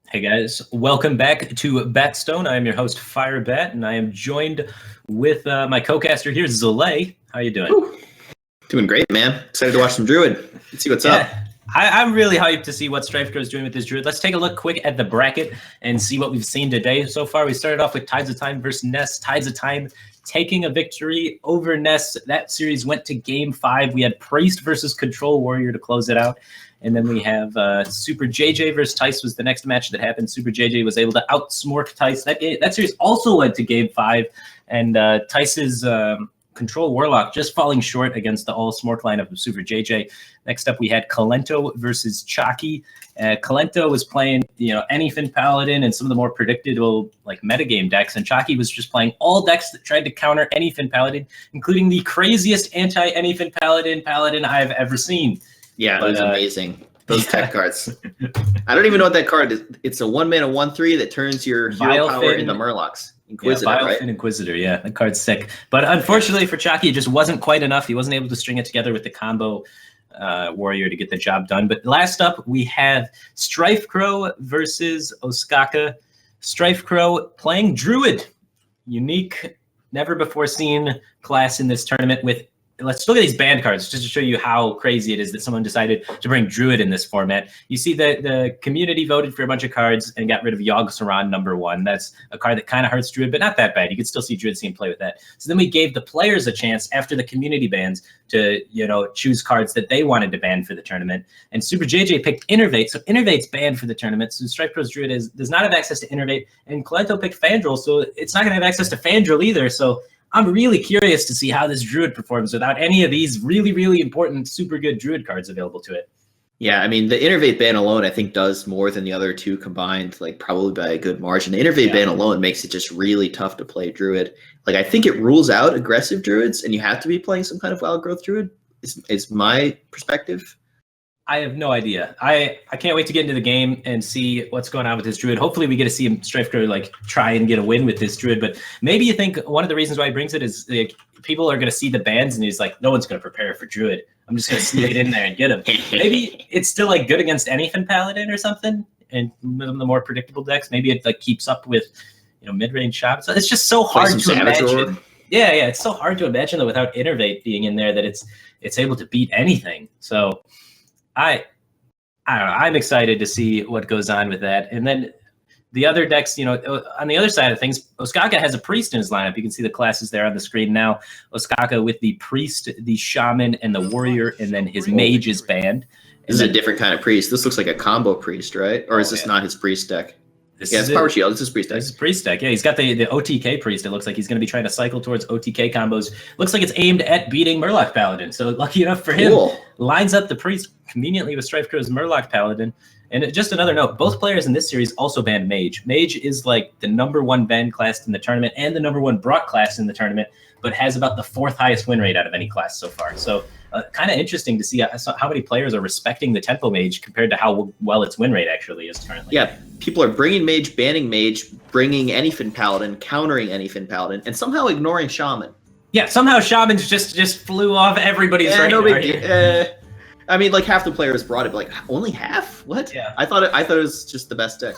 Hey guys, welcome back to BatStone. I am your host Firebat, and I am joined with my co-caster here, Zalay. How you doing? Ooh, doing great, man. Excited to watch some Druid. Let's see what's up. I'm really hyped to see what StrifeCro is doing with this Druid. Let's take a look quick at the bracket and see what we've seen today. So far, we started off with Tides of Time versus Ness. Tides of Time taking a victory over Ness. That series went to Game 5. We had Priest versus Control Warrior to close it out. And then we have Super JJ versus Tice was the next match that happened. Super JJ was able to outsmork Tice. That series also went to Game 5. And Tice's Control Warlock just falling short against the all-smork lineup of Super JJ. Next up, we had Kalento versus Chalky. Kalento was playing, Anyfin Paladin and some of the more predictable metagame decks, and Chalky was just playing all decks that tried to counter Anyfin Paladin, including the craziest anti-Anyfin Paladin I've ever seen. Yeah, it was amazing. Those tech cards. I don't even know what that card is. It's a 1-mana 1/3 that turns your hero power into Murlocs. Inquisitor, right? Inquisitor, yeah. That card's sick. But unfortunately for Chalky, it just wasn't quite enough. He wasn't able to string it together with the combo warrior to get the job done. But last up, we have StrifeCro versus Ostkaka. StrifeCro playing Druid. Unique, never before seen class in this tournament with. Let's look at these banned cards just to show you how crazy it is that someone decided to bring Druid in this format. You see that the community voted for a bunch of cards and got rid of Yogg-Saron #1. That's a card that kind of hurts Druid, but not that bad. You could still see Druid seeing play with that. So then we gave the players a chance after the community bans to, choose cards that they wanted to ban for the tournament. And Super JJ picked Innervate. So Innervate's banned for the tournament. So StrifeCro's Druid does not have access to Innervate. And Kalento picked Fandral, so it's not going to have access to Fandral either. So I'm really curious to see how this Druid performs without any of these really, really important, super good Druid cards available to it. Yeah, I mean, the Innervate ban alone, I think, does more than the other two combined, probably by a good margin. The Innervate ban alone makes it just really tough to play Druid. I think it rules out aggressive Druids, and you have to be playing some kind of wild growth Druid, is my perspective. I have no idea. I can't wait to get into the game and see what's going on with this Druid. Hopefully we get to see him StrifeCro try and get a win with this Druid. But maybe you think one of the reasons why he brings it is people are going to see the bans and he's like, no one's going to prepare for Druid. I'm just going to sneak it in there and get him. Maybe it's still good against Anyfin Paladin or something. And the more predictable decks, maybe it keeps up with mid-range shots. So it's just so hard to imagine. Yeah, it's so hard to imagine that without Innervate being in there that it's able to beat anything. So I don't know. I'm excited to see what goes on with that. And then the other decks, on the other side of things, Ostkaka has a Priest in his lineup. You can see the classes there on the screen now. Ostkaka with the Priest, the Shaman, and the Warrior, and then his Mage is banned. This is a different kind of Priest. This looks like a combo Priest, right? Or is this not his Priest deck? It's Power Shield. This is Priest deck. This is Priest deck. Yeah, he's got the OTK Priest. It looks like he's going to be trying to cycle towards OTK combos. Looks like it's aimed at beating Murloc Paladin. So lucky enough for him, lines up the Priest conveniently with StrifeCro's Murloc Paladin. And just another note, both players in this series also banned Mage. Mage is the #1 banned class in the tournament and the #1 brought class in the tournament, but has about the 4th highest win rate out of any class so far. So kind of interesting to see how many players are respecting the Tempo Mage compared to how well its win rate actually is currently. Yeah, people are bringing Mage, banning Mage, bringing Anyfin Paladin, countering Anyfin Paladin, and somehow ignoring Shaman. Yeah, somehow Shamans just flew off everybody's radar. No big deal. I mean, half the players brought it, but only half? What? Yeah. I thought it was just the best deck.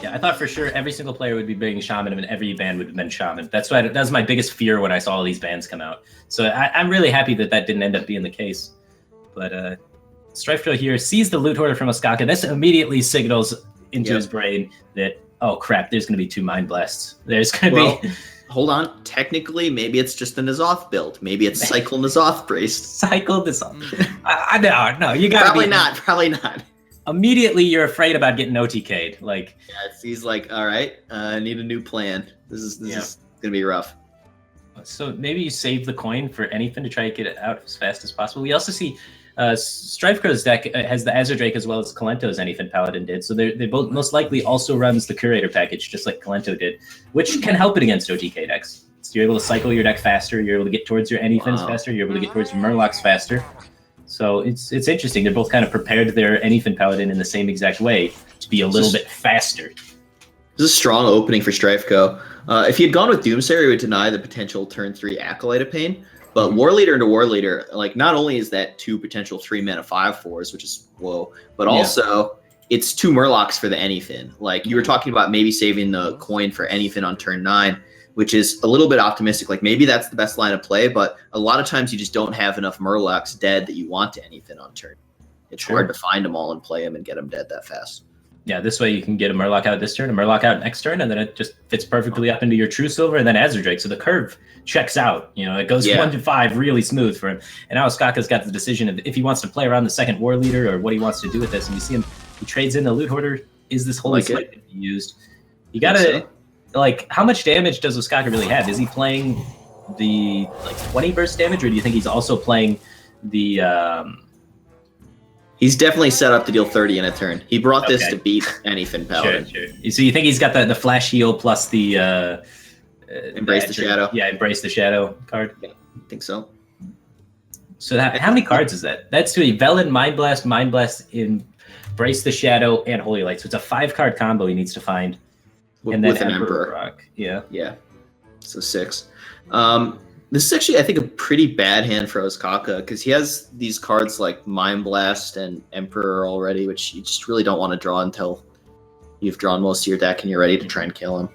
Yeah, I thought for sure every single player would be bringing Shaman and every ban would have been Shaman. That was my biggest fear when I saw all these bans come out. So I'm really happy that didn't end up being the case. But StrifeCro here sees the Loot Hoarder from Ostkaka. This immediately signals into his brain that, oh crap, there's going to be 2 Mind Blasts. There's going to be... Hold on. Technically, maybe it's just a N'Zoth build. Maybe it's Cycle N'Zoth Priest. Cycle N'Zoth. No, you got Probably not. Immediately, you're afraid about getting OTK'd. He's like, all right, I need a new plan. This is gonna be rough. So maybe you save the coin for Anyfin to try to get it out as fast as possible. We also see StrifeCro's deck has the Azure Drake as well as Kalento's Anyfin Paladin did. So they both most likely also runs the Curator package, just like Kalento did, which can help it against OTK decks. So you're able to cycle your deck faster. You're able to get towards your Anyfins faster. You're able to get towards your Murlocs faster. So it's interesting. They're both kind of prepared their Anyfin Paladin in the same exact way to be a little bit faster. This is a strong opening for StrifeCro. If he had gone with Doomsayer, he would deny the potential turn 3 Acolyte of Pain. But War Leader into War Leader, not only is that 2 potential 3-mana 5/4s, which is whoa, but also it's 2 Murlocs for the Anyfin. Like you were talking about maybe saving the coin for Anyfin on turn 9, which is a little bit optimistic. Like maybe that's the best line of play, but a lot of times you just don't have enough Murlocs dead that you want to Anyfin on turn. It's hard to find them all and play them and get them dead that fast. Yeah, this way you can get a Murloc out this turn, a Murloc out next turn, and then it just fits perfectly up into your True Silver and then Azure Drake. So the curve checks out. You know, it goes 1 to 5 really smooth for him. And now Ostkaka's got the decision of if he wants to play around the second War Leader or what he wants to do with this. And you see him, he trades in the Loot Hoarder. Is this Holy Slate to be used? You gotta, like, how much damage does Ostkaka really have? Is he playing the, like, 20 burst damage, or do you think he's also playing the... He's definitely set up to deal 30 in a turn. He brought this to beat Anyfin Paladin. Sure. So you think he's got the Flash Heal plus the... Embrace the Shadow. Yeah, Embrace the Shadow card. Yeah, I think so. So how many cards is that? That's really Velen, Mind Blast, Embrace the Shadow, and Holy Light. So it's a 5-card combo he needs to find. And then with an Emperor. Rock. Yeah. Yeah. So 6. This is actually, I think, a pretty bad hand for Ostkaka because he has these cards like Mind Blast and Emperor already, which you just really don't want to draw until you've drawn most of your deck and you're ready to try and kill him.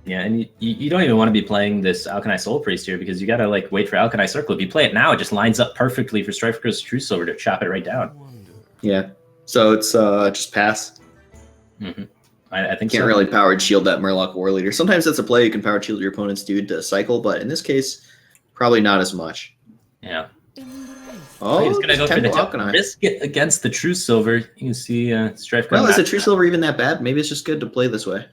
Yeah, and you don't even want to be playing this Alchemy Soul Priest here because you got to like wait for Alchemy Circle. If you play it now, it just lines up perfectly for StrifeCro's True Silver to chop it right down. Yeah. So it's just pass. Mm-hmm. I think Can't really powered shield that Murloc War Leader. Sometimes that's a play you can powered shield your opponent's dude to cycle, but in this case, probably not as much. Yeah. Oh, he's gonna go for the risk it against the True Silver. You can see StrifeCro. Well, is the True Silver even that bad? Maybe it's just good to play this way.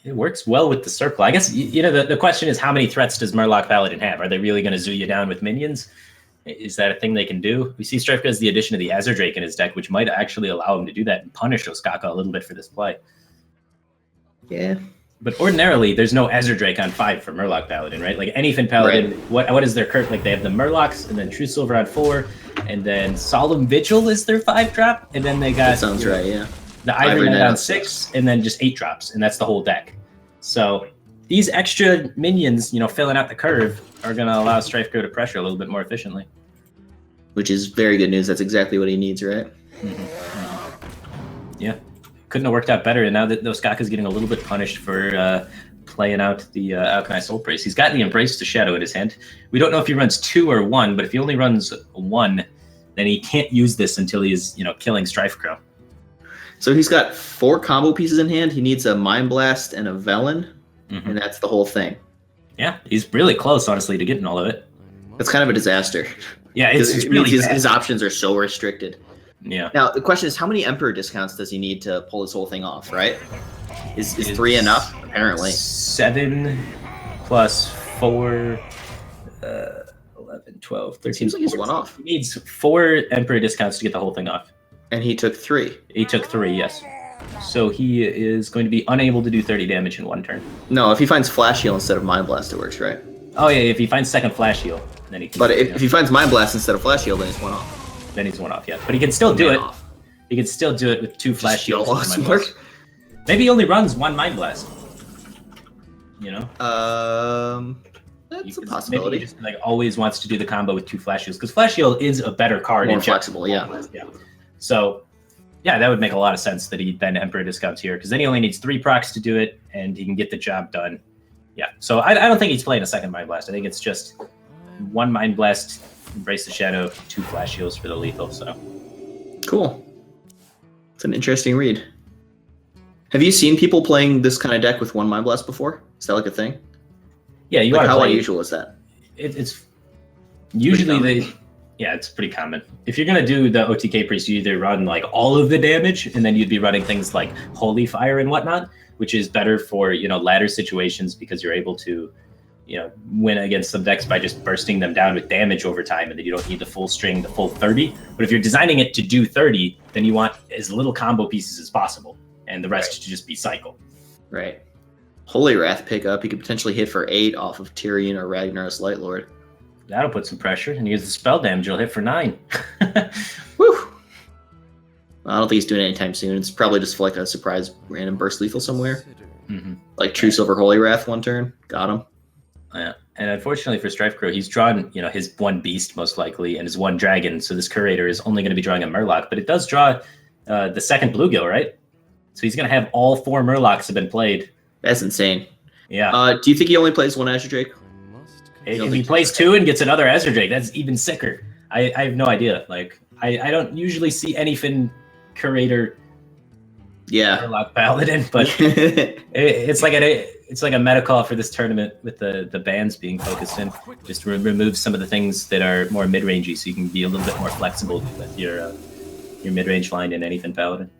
It works well with the circle. I guess you know the question is how many threats does Murloc Paladin have? Are they really going to zoo you down with minions? Is that a thing they can do? We see StrifeCro has the addition of the Azure Drake in his deck, which might actually allow him to do that and punish Ostkaka a little bit for this play. Yeah. But ordinarily, there's no Azure Drake on 5 for Murloc Paladin, right? Like Anyfin Paladin, what is their curve? Like they have the Murlocs and then True Silver on 4, and then Solemn Vigil is their 5-drop, and then they got that sounds right, yeah. The Ivory Knight on 6, and then just 8 drops, and that's the whole deck. So these extra minions, you know, filling out the curve, are going to allow StrifeCro to pressure a little bit more efficiently. Which is very good news. That's exactly what he needs, right? Mm-hmm. Yeah. Couldn't have worked out better, and now that Ostkaka's getting a little bit punished for playing out the Alchemy Soul Priest. He's got the Embrace the Shadow in his hand. We don't know if he runs 2 or 1, but if he only runs 1, then he can't use this until he's, you know, killing StrifeCro. So he's got 4 combo pieces in hand. He needs a Mind Blast and a Velen, and that's the whole thing. Yeah, he's really close, honestly, to getting all of it. That's kind of a disaster. Yeah, it's really his options are so restricted. Yeah. Now, the question is, how many Emperor discounts does he need to pull this whole thing off, right? Is 3 enough? Apparently. 7 plus 4, 11, 12, 13. Seems like he's 1 off. He needs 4 Emperor discounts to get the whole thing off. And he took 3. He took 3, yes. So he is going to be unable to do 30 damage in 1 turn. No, if he finds Flash Heal instead of Mind Blast, it works, right? Oh, yeah, if he finds second Flash Heal, then he can... But if he finds Mind Blast instead of Flash Heal, then he's 1 off. Then he's 1 off, yeah. But he can still do it. He can still do it with 2 Flash Heals. Maybe he only runs 1 Mind Blast. You know? That's a possibility. Maybe he just like always wants to do the combo with 2 Flash Heals, because Flash Heal is a better card. More flexible, yeah. So, yeah, that would make a lot of sense that he then Emperor discounts here, because then he only needs 3 procs to do it, and he can get the job done. Yeah, so I don't think he's playing a second Mind Blast. I think it's just 1 Mind Blast, Embrace the Shadow, 2 Flash Heals for the lethal. So cool. It's an interesting read. Have you seen people playing this kind of deck with 1 Mind Blast before? Is that like a thing? Yeah, you like are. How unusual is that? It's usually it's pretty common. If you're gonna do the OTK priest, you either run like all of the damage, and then you'd be running things like Holy Fire and whatnot, which is better for, you know, ladder situations because you're able to, you know, win against some decks by just bursting them down with damage over time, and then you don't need the full string, the full 30. But if you're designing it to do 30, then you want as little combo pieces as possible, and the rest to just be cycle. Right. Holy Wrath pickup. He could potentially hit for 8 off of Tyrion or Ragnar's Lightlord. That'll put some pressure, and use the spell damage. He'll hit for 9. Woo! I don't think he's doing it anytime soon. It's probably just for like a surprise random burst lethal somewhere. Like True Silver Holy Wrath 1 turn. Got him. Yeah. And unfortunately for StrifeCro, he's drawn, you know, his 1 beast most likely and his 1 dragon. So this curator is only going to be drawing a Murloc, but it does draw the second bluegill, right? So he's going to have all 4 Murlocs have been played. That's insane. Yeah. Do you think he only plays 1 Azure Drake? If he plays 2 and gets another Azure Drake, that's even sicker. I have no idea. Like, I don't usually see anything curator Murloc Paladin, but it's like a meta call for this tournament with the bans being focused in. Just remove some of the things that are more mid-rangey, so you can be a little bit more flexible with your mid-range line in anything Paladin.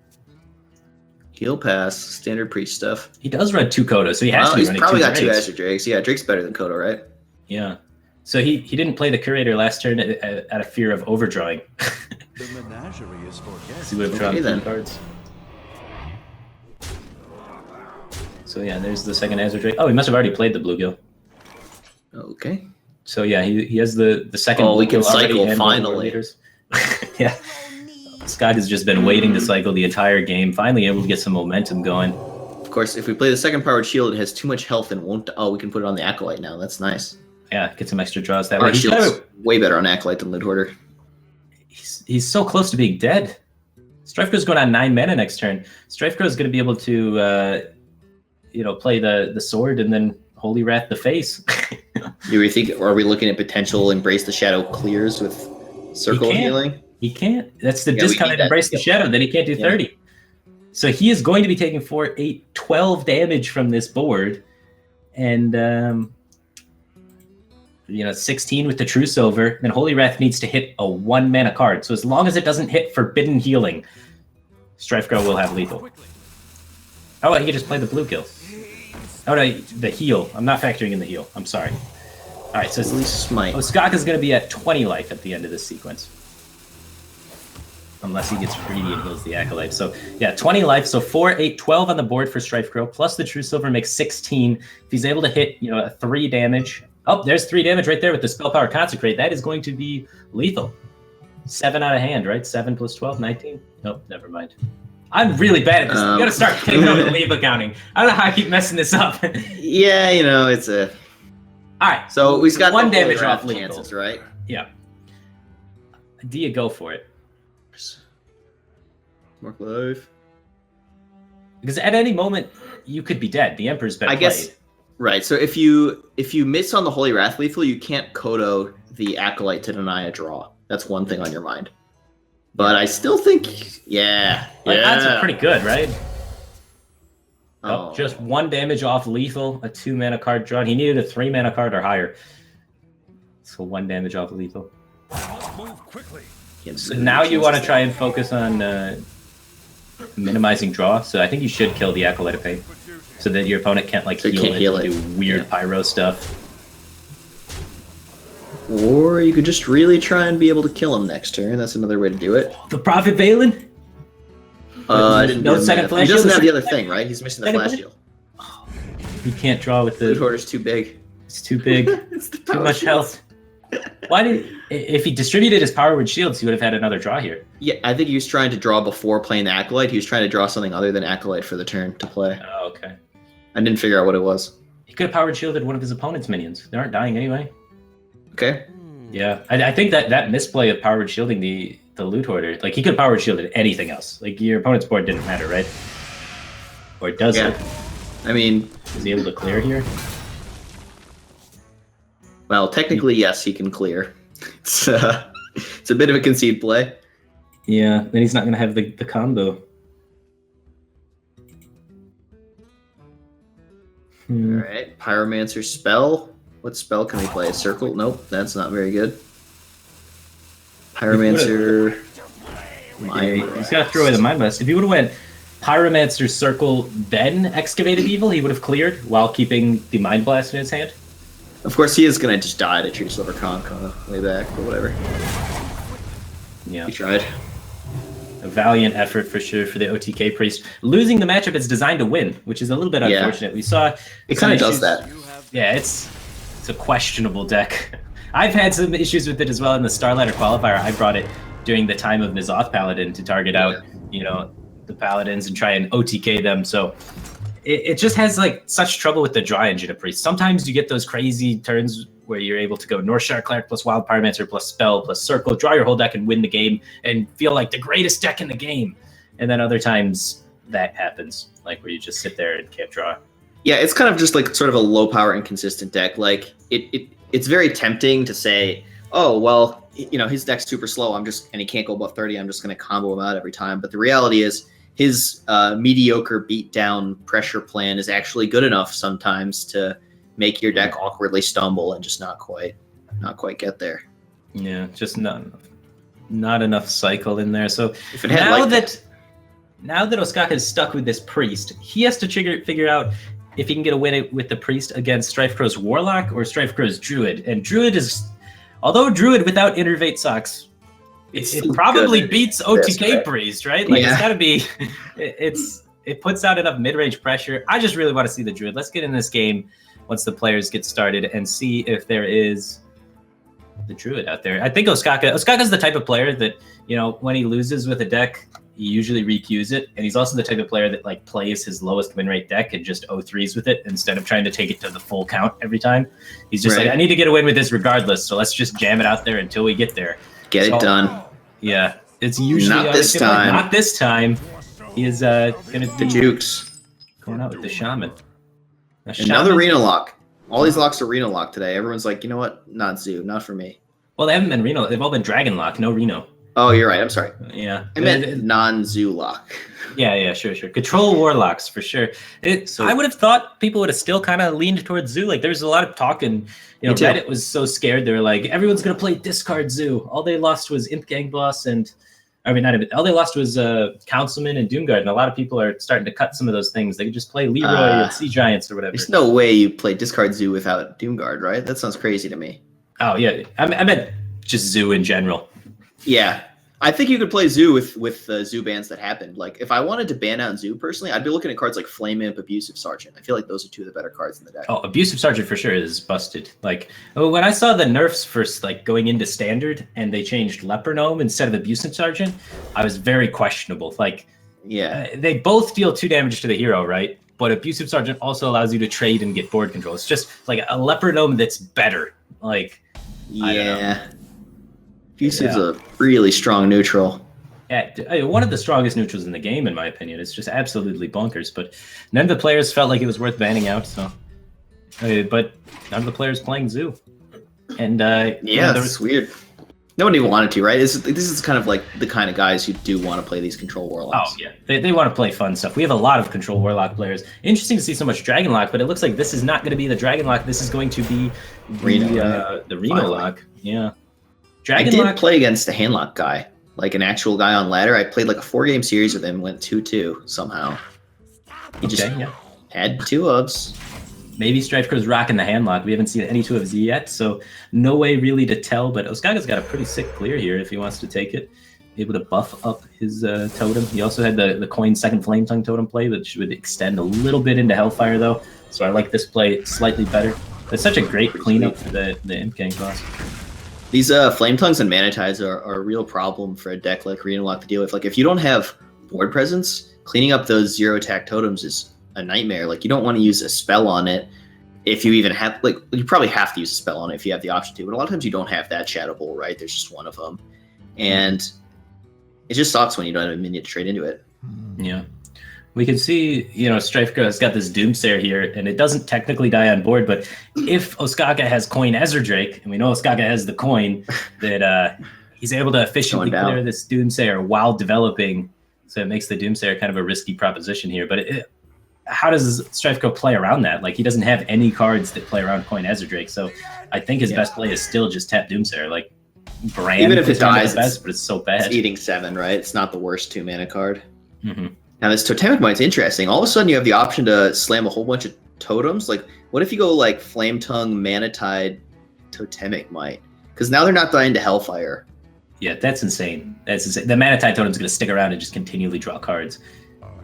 He'll pass standard priest stuff. He does run 2 Kodo, so he has to be he's running probably 2 got 2 Drakes. Azure Drakes. Yeah, Drake's better than Kodo, right? Yeah. So he didn't play the curator last turn out of fear of overdrawing. The menagerie is for guests. So he would have drawn Okay, 3 then. cards. So yeah, there's the second Azure Drake. Oh, he must have already played the bluegill. Okay. So yeah, he has the second. Oh, we can bluegill already cycle and 1 more finally. leaders. Yeah. Scott has just been waiting to cycle the entire game, finally able to get some momentum going. Of course, if we play the second powered shield, it has too much health and won't. Oh, we can put it on the Acolyte now. That's nice. Yeah, get some extra draws that way. Our He's shield's gotta- way better on Acolyte than Lid Hoarder. he's so close to being dead. StrifeCro's going on 9 mana next turn. StrifeCro is going to be able to, play the sword and then Holy Wrath the face. Do we think? Are we looking at potential Embrace the Shadow clears with Circle of can't. Healing? He can't. That's the Yeah, we discounted need that. Embrace the Shadow. Then he can't do Yeah. 30. So he is going to be taking 4, 8, 12 damage from this board. And, 16 with the True Silver. Then Holy Wrath needs to hit a 1 mana card. So as long as it doesn't hit Forbidden Healing, StrifeCro will have lethal. Oh, he could just play the bluegill. Oh, no, the heal. I'm not factoring in the heal. I'm sorry. All right, so it's at least Smite. Ostkaka going to be at 20 life at the end of this sequence. Unless he gets greedy and heals the Acolyte. So, yeah, 20 life. So 4, 8, 12 on the board for StrifeCro. Plus the True Silver makes 16. If he's able to hit, 3 damage. Oh, there's 3 damage right there with the Spell Power Consecrate. That is going to be lethal. 7 out of hand, right? 7 plus 12, 19? Nope, never mind. I'm really bad at this. You gotta start taking over the leave accounting. I don't know how I keep messing this up. Yeah, it's a. All right. So we've got 1 the Holy damage Wrath off lethal. chances, right? Yeah. Do you go for it? Mark life. Because at any moment you could be dead. The Emperor's been I played. guess. Right. So if you miss on the Holy Wrath lethal, you can't Kodo the Acolyte to deny a draw. That's one thing on your mind. But I still think, yeah. That's pretty good, right? Oh. Just 1 damage off lethal, a 2 mana card drawn. He needed a 3 mana card or higher. So 1 damage off lethal. Move quickly. So now you want to try and focus on minimizing draw. So I think you should kill the Acolyte of Pain, so that your opponent can't So you can't heal and it. do weird pyro stuff. Or you could just really try and be able to kill him next turn. That's another way to do it. The Prophet Valen? I didn't No do second that. flash He doesn't shield? have the other thing, right? He's missing the Second flash flash? shield. He can't draw with Lid the. Hoarder's too big. It's too big. It's the Too power much shield. health. Why did? If he distributed his Power Word Shields, he would have had another draw here. Yeah, I think he was trying to draw before playing the Acolyte. He was trying to draw something other than Acolyte for the turn to play. Oh, okay. I didn't figure out what it was. He could have Power Word Shielded one of his opponent's minions. They aren't dying anyway. Okay. Yeah, I think that misplay of Power Word Shielding the Loot Hoarder, like he could have Power Word Shielded anything else. Like your opponent's board didn't matter, right? Or does Yeah. it? I mean, Is he able to clear here? well, technically, yes, he can clear. It's a bit of a concede play. Yeah, then he's not going to have the combo. All right, Pyromancer spell. What spell can we play? Circle? Nope, that's not very good. Pyromancer. Yeah, he's got to throw away the Mind Blast. If he would have went Pyromancer Circle, then Excavated Evil, he would have cleared while keeping the Mind Blast in his hand. Of course, he is going to just die to True Silver Conch on the way back, but whatever. Yeah. He tried. A valiant effort for sure for the OTK Priest. Losing the matchup it's designed to win, which is a little bit Yeah. unfortunate. We saw It some kind of does issues- that. Yeah, it's a questionable deck. I've had some issues with it as well in the Starlighter Qualifier. I brought it during the time of N'Zoth Paladin to target out, the Paladins and try and OTK them. So it just has like such trouble with the draw engine of Priest. Sometimes you get those crazy turns where you're able to go North Star Cleric plus Wild Pyromancer plus Spell plus Circle, draw your whole deck and win the game and feel like the greatest deck in the game. and then other times that happens, like where you just sit there and can't draw. Yeah, it's kind of just like sort of a low power inconsistent deck. Like it's very tempting to say, oh well, his deck's super slow. And he can't go above 30. I'm just going to combo him out every time. But the reality is his mediocre beatdown pressure plan is actually good enough sometimes to make your deck awkwardly stumble and just not quite get there. Yeah, just not enough cycle in there. So if it had now that Ostkaka is stuck with this priest, he has to figure out if he can get a win with the priest against StrifeCro's Warlock or StrifeCro's Druid. And Druid although Druid without Innervate sucks, it probably beats OTK Priest, right? Like it's gotta be, it puts out enough mid-range pressure. I just really want to see the Druid. Let's get in this game once the players get started and see if there is the Druid out there. I think Ostkaka's the type of player that, when he loses with a deck, he usually recues it, and he's also the type of player that like plays his lowest win rate deck and just 0-3s with it instead of trying to take it to the full count every time. He's just like, I need to get a win with this regardless, so let's just jam it out there until we get there. Get it done. Yeah, it's usually not this time. Not this time. He is gonna the jukes going out with the shaman. Another arena lock. All these locks are arena lock today. Everyone's like, you know what? Not Zoo, not for me. Well, they haven't been Reno. They've all been Dragon Lock, no Reno. Oh, you're right. I'm sorry. Yeah. I meant non-Zoo lock. Yeah, sure. Control Warlocks, for sure. I would have thought people would have still kind of leaned towards Zoo. Like, there's a lot of talk, and Reddit was so scared. They were like, everyone's going to play discard Zoo. All they lost was Imp Gang Boss all they lost was Councilman and Doomguard, and a lot of people are starting to cut some of those things. They could just play Leroy and Sea Giants or whatever. There's no way you play discard Zoo without Doomguard, right? That sounds crazy to me. Oh, yeah. I meant just Zoo in general. Yeah. I think you could play Zoo with Zoo bans that happened. Like, if I wanted to ban out Zoo personally, I'd be looking at cards like Flame Imp, Abusive Sergeant. I feel like those are two of the better cards in the deck. Oh, Abusive Sergeant for sure is busted. Like, when I saw the nerfs first, like, going into Standard, and they changed Leper Gnome instead of Abusive Sergeant, I was very questionable. Like, they both deal 2 damage to the hero, right? But Abusive Sergeant also allows you to trade and get board control. It's just like a Leper Gnome that's better. Like, I don't know. Abusive's a really strong neutral. Yeah, one of the strongest neutrals in the game, in my opinion. It's just absolutely bonkers. But none of the players felt like it was worth banning out. So, but none of the players playing Zoo. And it's weird. Nobody wanted to, right? This is kind of like the kind of guys who do want to play these Control Warlocks. Oh yeah, they want to play fun stuff. We have a lot of Control Warlock players. Interesting to see so much Dragon Lock, but it looks like this is not going to be the Dragon Lock. This is going to be the Reno Lock. Yeah. I did play against a handlock guy, like an actual guy on ladder. I played like a 4-game series with him, went 2-2 somehow. He just had 2 ups. Maybe StrifeCro's rocking the handlock. We haven't seen any 2 of Z yet, so no way really to tell. But Ostkaka's got a pretty sick clear here if he wants to take it. Able to buff up his totem. He also had the coin second Flame Tongue totem play, which would extend a little bit into Hellfire though. So I like this play slightly better. That's such a great cleanup for the Imp Gang boss. These Flame Tongues and Mana Tides are a real problem for a deck like Arena Lock to deal with. Like, if you don't have board presence, cleaning up those 0-attack totems is a nightmare. Like, you don't want to use a spell on it if you even have, like, you probably have to use a spell on it if you have the option to, but a lot of times you don't have that Shadow Bowl, right? There's just one of them. And it just sucks when you don't have a minion to trade into it. Yeah. We can see, StrifeCro has got this Doomsayer here, and it doesn't technically die on board, but if Ostkaka has coin Ezra Drake, and we know Ostkaka has the coin, that he's able to efficiently clear this Doomsayer while developing, so it makes the Doomsayer kind of a risky proposition here. But how does StrifeCro play around that? Like, he doesn't have any cards that play around coin Ezra Drake, so I think his best play is still just tap Doomsayer. Like, Brand, even if it dies, but it's so bad. It's eating 7, right? It's not the worst 2-mana card. Mm-hmm. Now, this Totemic Might's interesting. All of a sudden, you have the option to slam a whole bunch of totems. Like, what if you go, like, Flame Tongue, Mana Tide, Totemic Might? Because now they're not dying to Hellfire. Yeah, that's insane. That's insane. The Mana Tide totem's going to stick around and just continually draw cards.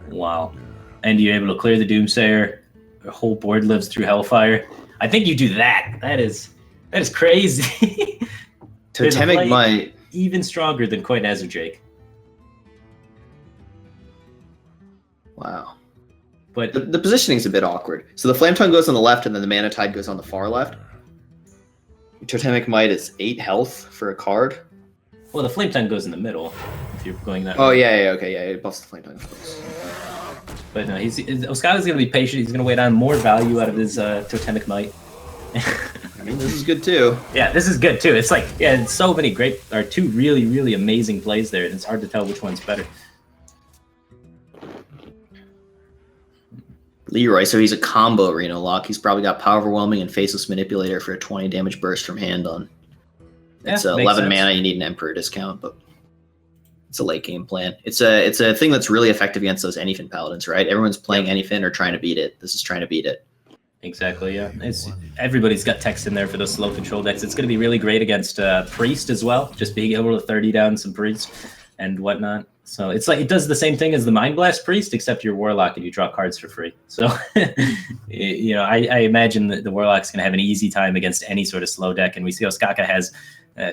Wow. And you're able to clear the Doomsayer. The whole board lives through Hellfire. I think you do that. That is crazy. Totemic Might. Even stronger than Coin Ezra Drake. Wow. But the positioning is a bit awkward. So the Flame Tongue goes on the left, and then the Mana Tide goes on the far left. Totemic Might is 8 health for a card. Well, the Flame Tongue goes in the middle. if you're going that. Oh way. yeah, okay, yeah, it buffs the flame tongue, of course. But no, Osaka's going to be patient. He's going to wait on more value out of his Totemic Might. I mean, this is good too. Yeah, this is good too. It's like, yeah, it's so many great, or two really, really amazing plays there. And it's hard to tell which one's better. Leroy, so he's a combo Reno Lock. He's probably got Power Overwhelming and Faceless Manipulator for a 20 damage burst from hand on. It's Yeah, 11 makes sense. mana. You need an Emperor discount, but it's a late game plan. It's a thing that's really effective against those Anyfin Paladins, right? Everyone's playing Anyfin or trying to beat it. This is trying to beat it. Exactly, yeah. Everybody's got text in there for those slow control decks. It's going to be really great against Priest as well, just being able to 30 down some Priest and whatnot. So it's like it does the same thing as the Mind Blast Priest, except you're Warlock and you draw cards for free. So, you know, I imagine that the Warlock's going to have an easy time against any sort of slow deck. And we see Ostkaka has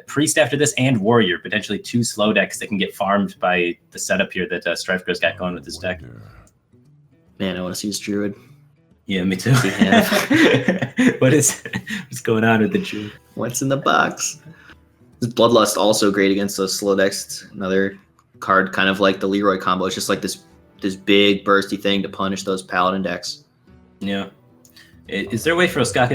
Priest after this and Warrior, potentially two slow decks that can get farmed by the setup here that StrifeCro's got going with this deck. Man, I want to see his Druid. Yeah, me too. What's going on with the Druid? What's in the box? This Bloodlust also great against those slow decks. It's another card kind of like the Leroy combo. It's just like this big bursty thing to punish those Paladin decks. Yeah. Is there a way for Ostkaka,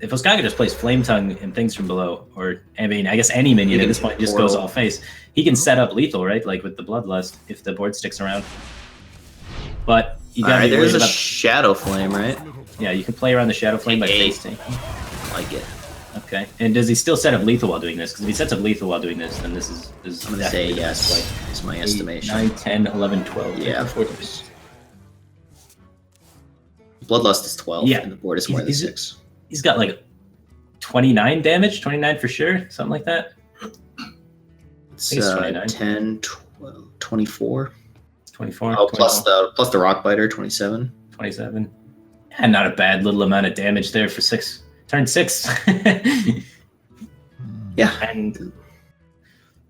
if Ostkaka just plays Flame Tongue and things from below, or I mean, I guess any minion at this point just goes all face, he can set up lethal, right? Like with the Bloodlust, if the board sticks around. But you got to there's a Shadow Flame, right? Yeah, you can play around the Shadow Flame by face tank. I like it. Okay. And does he still set up lethal while doing this? Because if he sets up lethal while doing this, then this is I'm going to say yes. Like It's my estimation. 9, 10, 11, 12. Yeah. 14. Bloodlust is 12, Yeah. and the board is more than 6. He's got like 29 damage, 29 for sure, something like that. It's think it's 29. 10, 12, 24. 24. Oh, 24, plus the Rock Biter, 27. 27. And not a bad little amount of damage there for 6. Turn 6. Yeah. And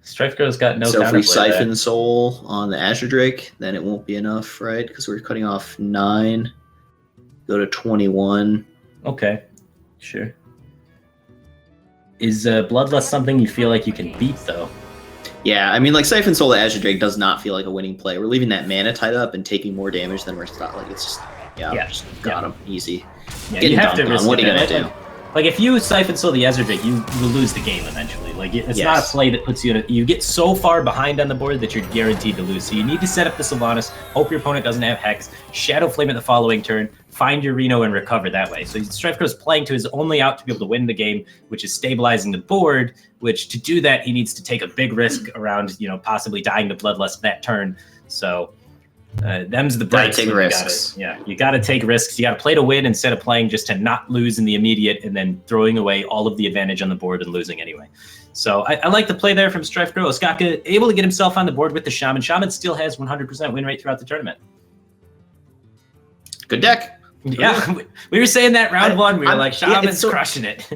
StrifeCro's got no So if we counterplay there. Siphon Soul on the Azure Drake, then it won't be enough, right? Because we're cutting off 9, go to 21. Okay, sure. Is Bloodlust something you feel like you can beat, though? Yeah, I mean, like Siphon Soul to Azure Drake does not feel like a winning play. We're leaving that mana tied up and taking more damage than we're like it's just just got him easy. Yeah, Getting you have to dunked on. risk What are you it. gonna do? Like if you Siphon Soul the Azure Drake, you will lose the game eventually. Like it's not a play that puts you in you get so far behind on the board that you're guaranteed to lose. So you need to set up the Sylvanas, hope your opponent doesn't have Hex, Shadow Flame at the following turn, find your Reno and recover that way. So StrifeCro's playing to his only out to be able to win the game, which is stabilizing the board, which to do that he needs to take a big risk around, possibly dying to Bloodlust that turn. So them's the breaks. Take risks. You got to take risks. You got to play to win instead of playing just to not lose in the immediate and then throwing away all of the advantage on the board and losing anyway. So I like the play there from StrifeCro. Ostkaka able to get himself on the board with the Shaman. Shaman still has 100% win rate throughout the tournament. Good deck. Yeah, we were saying that round one. We were like, Shaman's crushing it.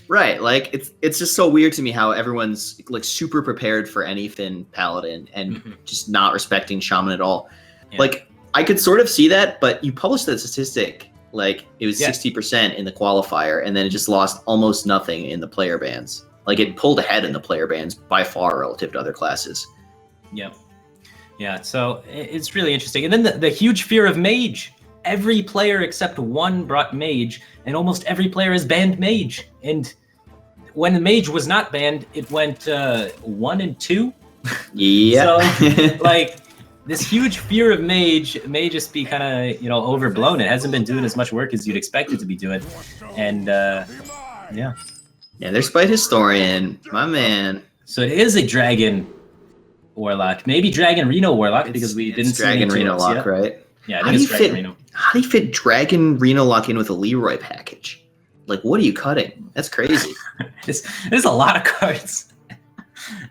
Right, like it's just so weird to me how everyone's like super prepared for Anyfin Paladin and just not respecting Shaman at all. Yeah. Like I could sort of see that, but you published that statistic like it was 60% in the qualifier, and then it just lost almost nothing in the player bans. Like it pulled ahead in the player bans by far relative to other classes. Yep. Yeah, so it's really interesting. And then the huge fear of Mage. Every player except one brought Mage, and almost every player has banned Mage. And when the Mage was not banned, it went 1 and 2. Yeah. So, like, this huge fear of Mage may just be kind of, overblown. It hasn't been doing as much work as you'd expect it to be doing. And, yeah. Yeah, there's Spite Historian, my man. So it is a Dragon Warlock. Maybe Dragon Reno Warlock, because we didn't see Dragon Reno Lock, yet. Right? Yeah, I think it's Dragon Reno. How do you fit Dragon Reno Lock in with a Leroy package? Like, what are you cutting? That's crazy. There's a lot of cards.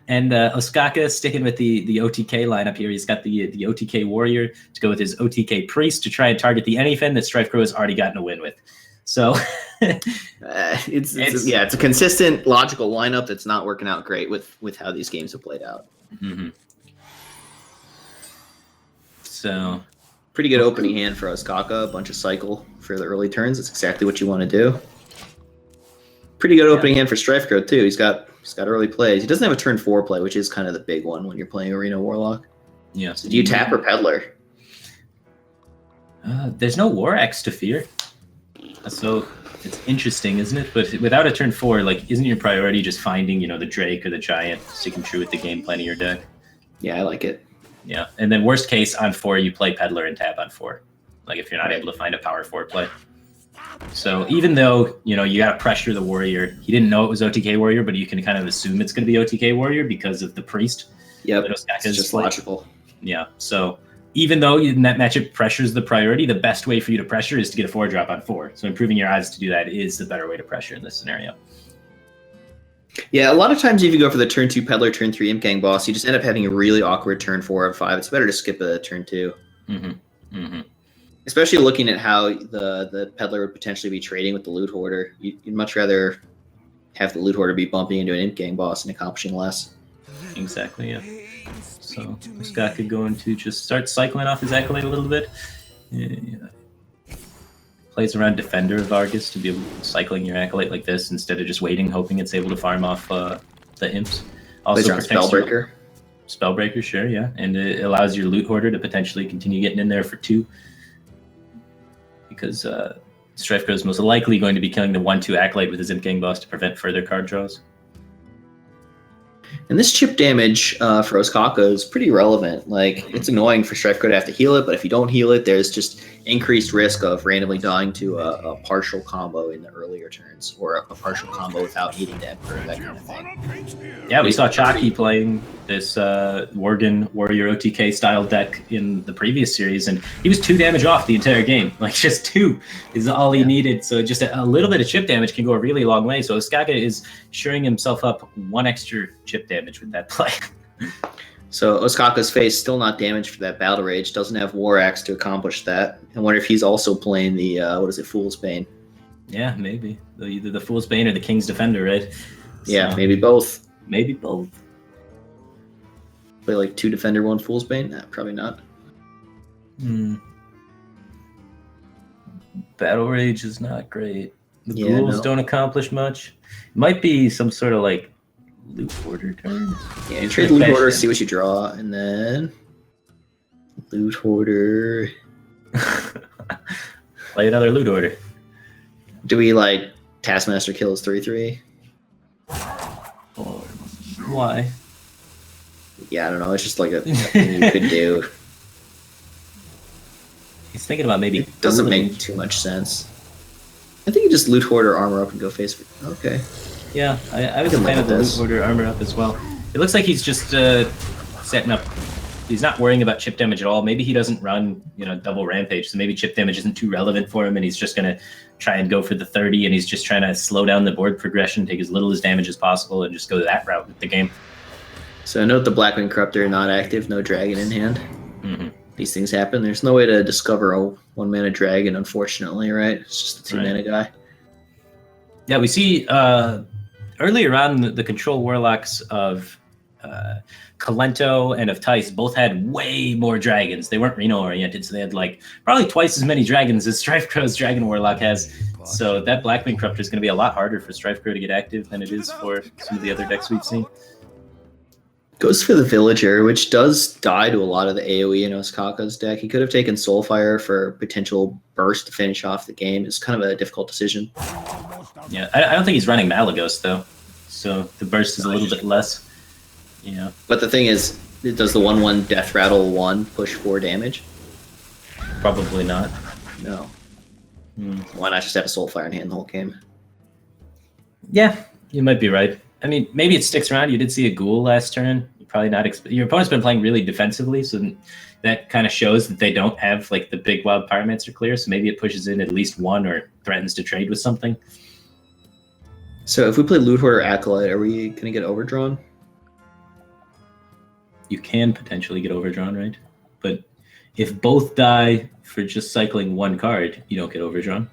And Ostkaka sticking with the OTK lineup here. He's got the OTK Warrior to go with his OTK Priest to try and target the Anyfin that StrifeCro has already gotten a win with. So it's a consistent, logical lineup that's not working out great with how these games have played out. Mm-hmm. So pretty good opening hand for Ostkaka. A bunch of cycle for the early turns. That's exactly what you want to do. Pretty good opening hand for StrifeCro too. He's got He's got early plays. He doesn't have a turn 4 play, which is kind of the big one when you're playing Arena Warlock. Yeah. So do you tap or Peddler? There's no War Axe to fear. So it's interesting, isn't it? But without a turn 4, like, isn't your priority just finding, the Drake or the Giant, sticking true with the game plan of your deck? Yeah, I like it. Yeah. And then worst case, on 4, you play Peddler and tap on 4. Like, if you're not able to find a power 4 play. So even though, you got to pressure the Warrior, he didn't know it was OTK Warrior, but you can kind of assume it's going to be OTK Warrior because of the Priest. Yep, it's just logical. Yeah, so even though that matchup pressures the priority, the best way for you to pressure is to get a 4-drop on 4. So improving your odds to do that is the better way to pressure in this scenario. Yeah, a lot of times if you go for the turn 2 Peddler, turn 3 Imp Gang Boss, you just end up having a really awkward turn 4 or 5. It's better to skip a turn 2. Especially looking at how the Peddler would potentially be trading with the Loot Hoarder. You'd much rather have the Loot Hoarder be bumping into an Imp Gang Boss and accomplishing less. Exactly, yeah. So this guy could go into just start cycling off his Acolyte a little bit. Yeah. Plays around Defender of Argus to be able to cycling your Acolyte like this instead of just waiting, hoping it's able to farm off the Imps. Also plays around Spellbreaker. Spellbreaker, sure, yeah. And it allows your Loot Hoarder to potentially continue getting in there for 2. Because StrifeCro is most likely going to be killing the 1/2 Acolyte with his Imp Gang Boss to prevent further card draws. And this chip damage for Ostkaka is pretty relevant. Like, it's annoying for StrifeCro to have to heal it, but if you don't heal it, there's just increased risk of randomly dying to a partial combo in the earlier turns, or a partial combo without needing to emperor, that kind of thing. Yeah, we saw Chalky playing this Worgen Warrior OTK style deck in the previous series, and he was 2 damage off the entire game. Like, just 2 is all he needed. So just a little bit of chip damage can go a really long way. So Ostkaka is shoring himself up 1 extra chip damage with that play. So Ostkaka's face still not damaged for that Battle Rage. Doesn't have War Axe to accomplish that. I wonder if he's also playing the Fool's Bane. Yeah, maybe either the Fool's Bane or the King's Defender, right? Yeah, maybe both. Maybe both. Play like 2 Defender, 1 Fool's Bane? Nah, probably not. Battle Rage is not great. The ghouls don't accomplish much. It might be some sort of like Loot Hoarder turn. Yeah, trade Loot Hoarder, see what you draw, and then Loot Hoarder. Play another Loot Hoarder. Do we like Taskmaster kills 3/3? Why? Yeah, I don't know. It's just like a thing you could do. He's thinking about maybe. It doesn't make too much sense. I think you just Loot Hoarder, armor up, and go face for. Okay. Yeah, I was a fan of the Loot Hoarder armor up as well. It looks like he's just setting up. He's not worrying about chip damage at all. Maybe he doesn't run, double Rampage, so maybe chip damage isn't too relevant for him, and he's just gonna try and go for the 30, and he's just trying to slow down the board progression, take as little as damage as possible, and just go that route with the game. So note the Blackwing Corruptor not active, no dragon in hand. These things happen. There's no way to discover a 1-mana dragon, unfortunately, right? It's just a 2-mana guy. Yeah, we see earlier on the control warlocks of Kalento and of Tice both had way more dragons. They weren't Reno oriented, so they had like probably twice as many dragons as StrifeCro's Dragon Warlock has. So that Blackwing Corruptor is going to be a lot harder for StrifeCro to get active than it is for some of the other decks we've seen. Goes for the Villager, which does die to a lot of the AoE in Ostkaka's deck. He could have taken Soulfire for potential burst to finish off the game. It's kind of a difficult decision. Yeah, I don't think he's running Malagos, though. So the burst is a little bit less. Yeah. But the thing is, does the 1/1 Death Rattle 1 push 4 damage? Probably not. No. Why not just have a Soulfire in hand the whole game? Yeah, you might be right. I mean, maybe it sticks around. You did see a Ghoul last turn. You're probably not. Your opponent's been playing really defensively, so that kind of shows that they don't have like the big wild Pyromancer clear. So maybe it pushes in at least 1 or threatens to trade with something. So if we play Loot Hoarder Acolyte, are we going to get overdrawn? You can potentially get overdrawn, right? But if both die for just cycling 1 card, you don't get overdrawn.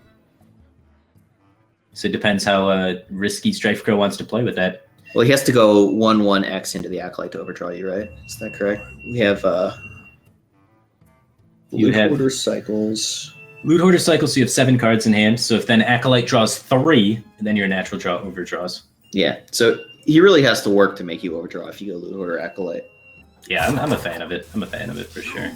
So it depends how risky StrifeCro wants to play with that. Well, he has to go 1/1 into the Acolyte to overdraw you, right? Is that correct? We have Loot Hoarder cycles. Loot Hoarder cycles, so you have 7 cards in hand. So if then Acolyte draws 3, then your natural draw overdraws. Yeah, so he really has to work to make you overdraw if you go Loot Order Acolyte. Yeah, I'm a fan of it. I'm a fan of it for sure.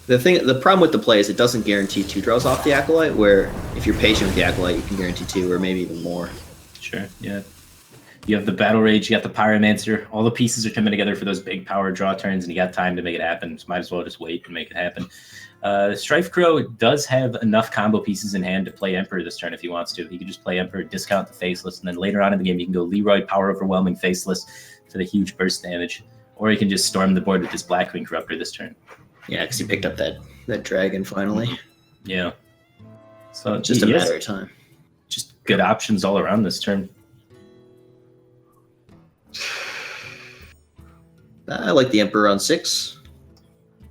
The problem with the play is it doesn't guarantee 2 draws off the Acolyte, where if you're patient with the Acolyte, you can guarantee 2 or maybe even more. Sure, yeah. You have the Battle Rage, you got the Pyromancer. All the pieces are coming together for those big power draw turns, and you got time to make it happen. So might as well just wait and make it happen. StrifeCro does have enough combo pieces in hand to play Emperor this turn if he wants to. He could just play Emperor, discount the Faceless, and then later on in the game, you can go Leroy, Power Overwhelming Faceless for the huge burst damage. Or you can just storm the board with this Blackwing Corruptor this turn. Yeah, because he picked up that dragon finally. Yeah. So just a matter of time. Just good options all around this turn. I like the Emperor on 6.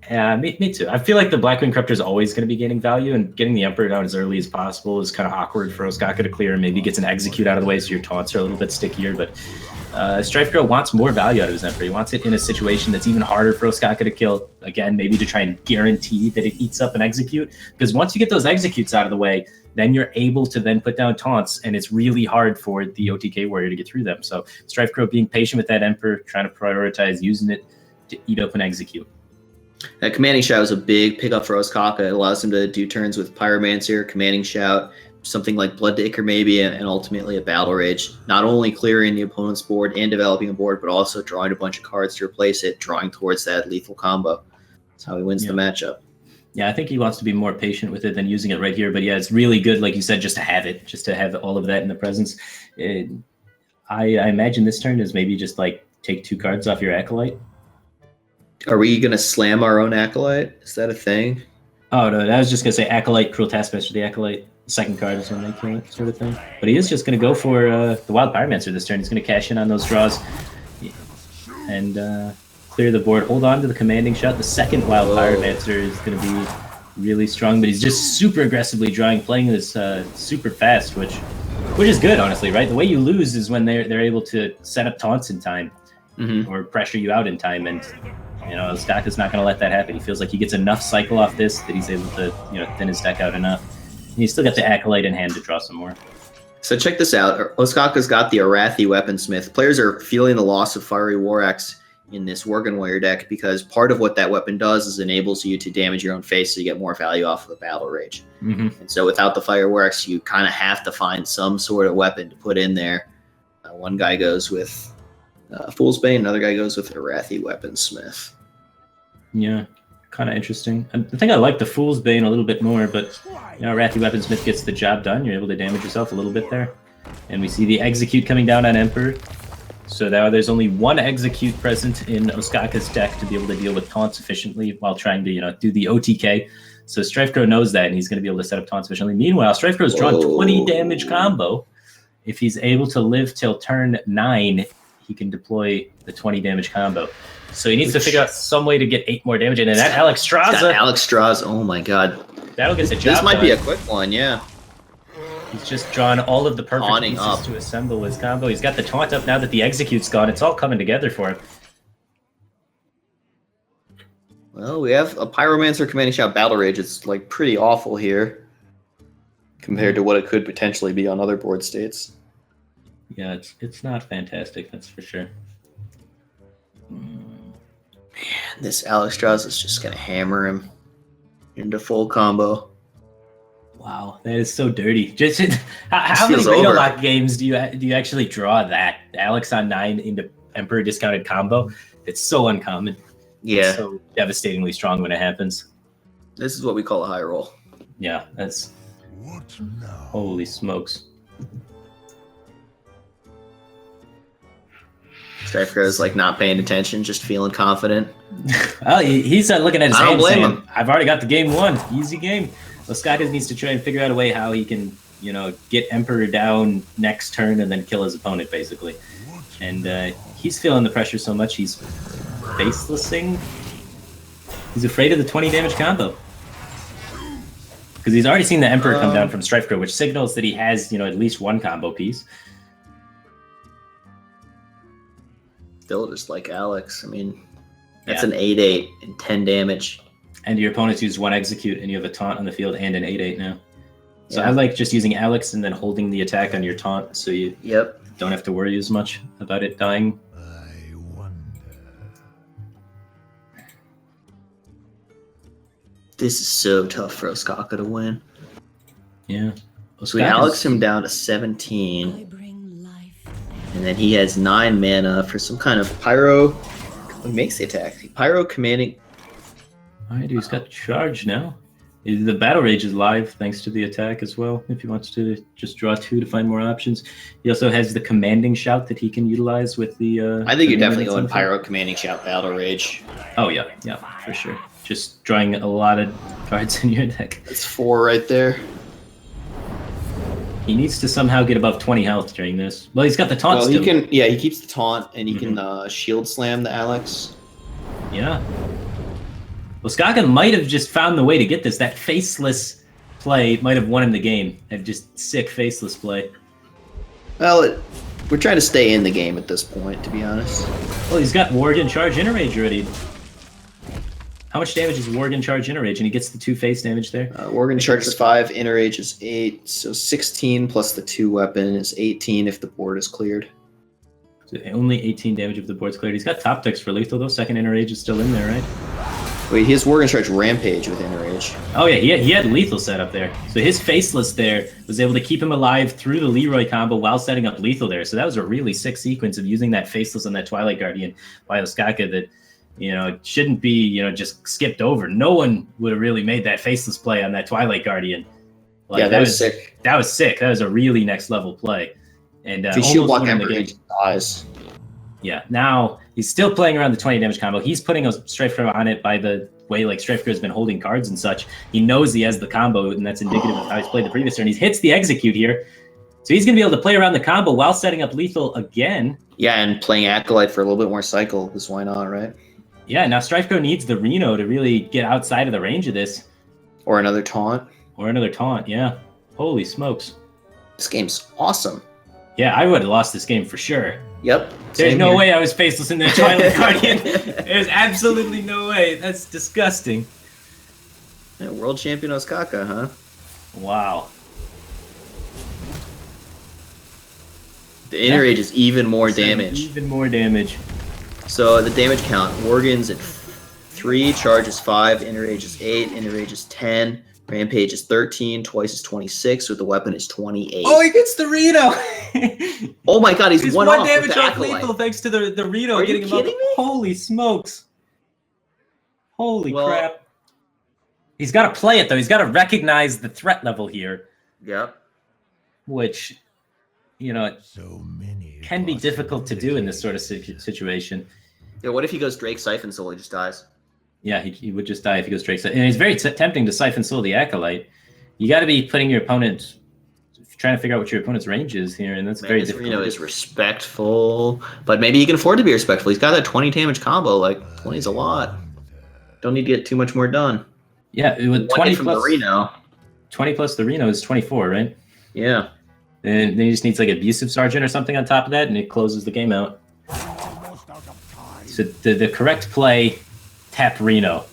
Yeah, me too. I feel like the Blackwing Corruptor is always going to be gaining value, and getting the Emperor down as early as possible is kind of awkward for Ostkaka to clear, and maybe gets an execute out of the way so your taunts are a little bit stickier. But StrifeCro wants more value out of his Emperor. He wants it in a situation that's even harder for Ostkaka to kill. Again, maybe to try and guarantee that it eats up an execute. Because once you get those executes out of the way, then you're able to then put down taunts, and it's really hard for the OTK warrior to get through them. So StrifeCro being patient with that Emperor, trying to prioritize using it to eat up an execute. That Commanding Shout is a big pickup for Ostkaka. It allows him to do turns with Pyromancer, Commanding Shout, something like Blood to Ichor maybe, and ultimately a Battle Rage. Not only clearing the opponent's board and developing a board, but also drawing a bunch of cards to replace it, drawing towards that lethal combo. That's how he wins the matchup. Yeah, I think he wants to be more patient with it than using it right here. But yeah, it's really good, like you said, just to have it, just to have all of that in the presence. I imagine this turn is maybe just like take 2 cards off your Acolyte. Are we going to slam our own Acolyte? Is that a thing? Oh, no, I was just going to say Acolyte, Cruel Taskmaster, the Acolyte, second card is when they kill it, sort of thing. But he is just going to go for the Wild Pyromancer this turn. He's going to cash in on those draws and clear the board. Hold on to the Commanding Shot. The second Wild Pyromancer is going to be really strong, but he's just super aggressively drawing, playing this super fast, which is good, honestly, right? The way you lose is when they're able to set up taunts in time or pressure you out in time, and you know, Ostkaka's not going to let that happen. He feels like he gets enough cycle off this that he's able to, you know, thin his deck out enough. And he's still got the Acolyte in hand to draw some more. So check this out. Ostkaka's got the Arathi Weaponsmith. Players are feeling the loss of Fiery War Axe in this Worgen Warrior deck because part of what that weapon does is enables you to damage your own face so you get more value off of the Battle Rage. And so without the Fire War Axe, you kind of have to find some sort of weapon to put in there. One guy goes with Fool's Bane, another guy goes with Arathi Weaponsmith. Yeah, kind of interesting. I think I like the Fool's Bane a little bit more, but you know, Arathi Weaponsmith gets the job done. You're able to damage yourself a little bit there. And we see the Execute coming down on Emperor. So now there's only 1 Execute present in Ostkaka's deck to be able to deal with taunts efficiently while trying to, you know, do the OTK. So StrifeCro knows that, and he's going to be able to set up taunts efficiently. Meanwhile, StrifeCro's drawn 20 damage combo. If he's able to live till turn 9, he can deploy the 20 damage combo. So he needs to figure out some way to get 8 more damage in. And that Alex Straza. Alex Straza, oh my god. That'll get the job This might done. be a quick one, yeah. He's just drawn all of the perfect Taunting pieces up to assemble his combo. He's got the taunt up now that the Execute's gone. It's all coming together for him. Well, we have a Pyromancer Commanding Shout Battle Rage. It's like pretty awful here compared to what it could potentially be on other board states. Yeah, it's not fantastic, that's for sure. Man, this Alex Strauss is just going to hammer him into full combo. Wow, that is so dirty. Just how many feels Rado over. Lock games do you actually draw that Alex on 9 into Emperor discounted combo? It's so uncommon. Yeah. It's so devastatingly strong when it happens. This is what we call a high roll. Yeah, that's What now? holy smokes. StrifeCro is like not paying attention, just feeling confident. Well, he's looking at his I don't hand blame saying, him. I've already got the game won. Easy game. Ostkaka needs to try and figure out a way how he can, you know, get Emperor down next turn and then kill his opponent, basically. And he's feeling the pressure so much, he's facelessing. He's afraid of the 20 damage combo. Because he's already seen the Emperor come down from StrifeCro, which signals that he has, you know, at least 1 combo piece. Still just like Alex. I mean, that's Yeah. an 8/8 and 10 damage. And your opponent's used 1 execute, and you have a taunt on the field and an 8/8 now. So Yeah. I like just using Alex and then holding the attack on your taunt, so you Yep. don't have to worry as much about it dying. I wonder. This is so tough for Ostkaka to win. Yeah. So we Alex him down to 17. And then he has 9 mana for some kind of Pyro. He makes the attack. Pyro commanding. Alright, he's got charge now. The Battle Rage is live thanks to the attack as well, if he wants to just draw 2 to find more options. He also has the Commanding Shout that he can utilize with the... I think you're definitely going Pyro, Commanding Shout, Battle Rage. Oh, yeah, for sure. Just drawing a lot of cards in your deck. That's 4 right there. He needs to somehow get above 20 health during this. Well, he's got the taunt still. He can, yeah, he keeps the taunt, and he can shield slam the Alex. Yeah. Ostkaka might have just found the way to get this. That faceless play might have won him the game. That just sick faceless play. Well, we're trying to stay in the game at this point, to be honest. Well, he's got Worgen Charge Interrage already. How much damage is Worgen Charge Interrage? And he gets the 2 face damage there. Worgen Charge is 5, Interrage is 8, so 16 plus the 2 weapon is 18 if the board is cleared. So only 18 damage if the board's cleared. He's got top decks for lethal though. Second Interrage is still in there, right? Wait, he has Worgen Charge Rampage with Interrage. Oh yeah, he had lethal set up there. So his faceless there was able to keep him alive through the Leroy combo while setting up lethal there. So that was a really sick sequence of using that faceless on that Twilight Guardian by Ostkaka that, you know, shouldn't be, you know, just skipped over. No one would have really made that faceless play on that Twilight Guardian. Like, yeah, that was sick. That was sick. That was a really next level play. And if he shield block Ember, he dies. Yeah, now he's still playing around the 20 damage combo. He's putting a StrifeCro on it by the way like StrifeCro has been holding cards and such. He knows he has the combo, and that's indicative of how he's played the previous turn. He hits the execute here. So he's going to be able to play around the combo while setting up lethal again. Yeah, and playing Acolyte for a little bit more cycle, because why not, right? Yeah, now StrifeCro needs the Reno to really get outside of the range of this. Or another taunt. Or another taunt, yeah. Holy smokes. This game's awesome. Yeah, I would have lost this game for sure. Yep. There's no way I was faceless in the Twilight Guardian. There's absolutely no way. That's disgusting. Yeah, World Champion Ostkaka, huh? Wow. The Interrage is even more damage. Even more damage. So the damage count, Worgen's at 3, Charge is 5, Interrage is 8, Interrage is 10, Rampage is 13, Twice is 26, with the weapon is 28. Oh, he gets the Reno! Oh my god, he's one off damage with the off Acolyte. lethal thanks to the Reno Are getting you him up. kidding me? Holy smokes. Holy crap. He's got to play it, though. He's got to recognize the threat level here. Yep. Which, you know, can be difficult to do in this sort of situation. Yeah, what if he goes Drake Siphon Soul, he just dies? Yeah, he would just die if he goes Drake. And it's very tempting to Siphon Soul the Acolyte. You got to be putting your opponent, trying to figure out what your opponent's range is here, and that's very difficult. Reno is respectful, but maybe he can afford to be respectful. He's got that 20 damage combo. Like, 20 is a lot. Don't need to get too much more done. Yeah, with 20 from plus the Reno. 20 plus the Reno is 24, right? Yeah. And then he just needs like Abusive Sergeant or something on top of that, and it closes the game out. So the correct play, tap Reno.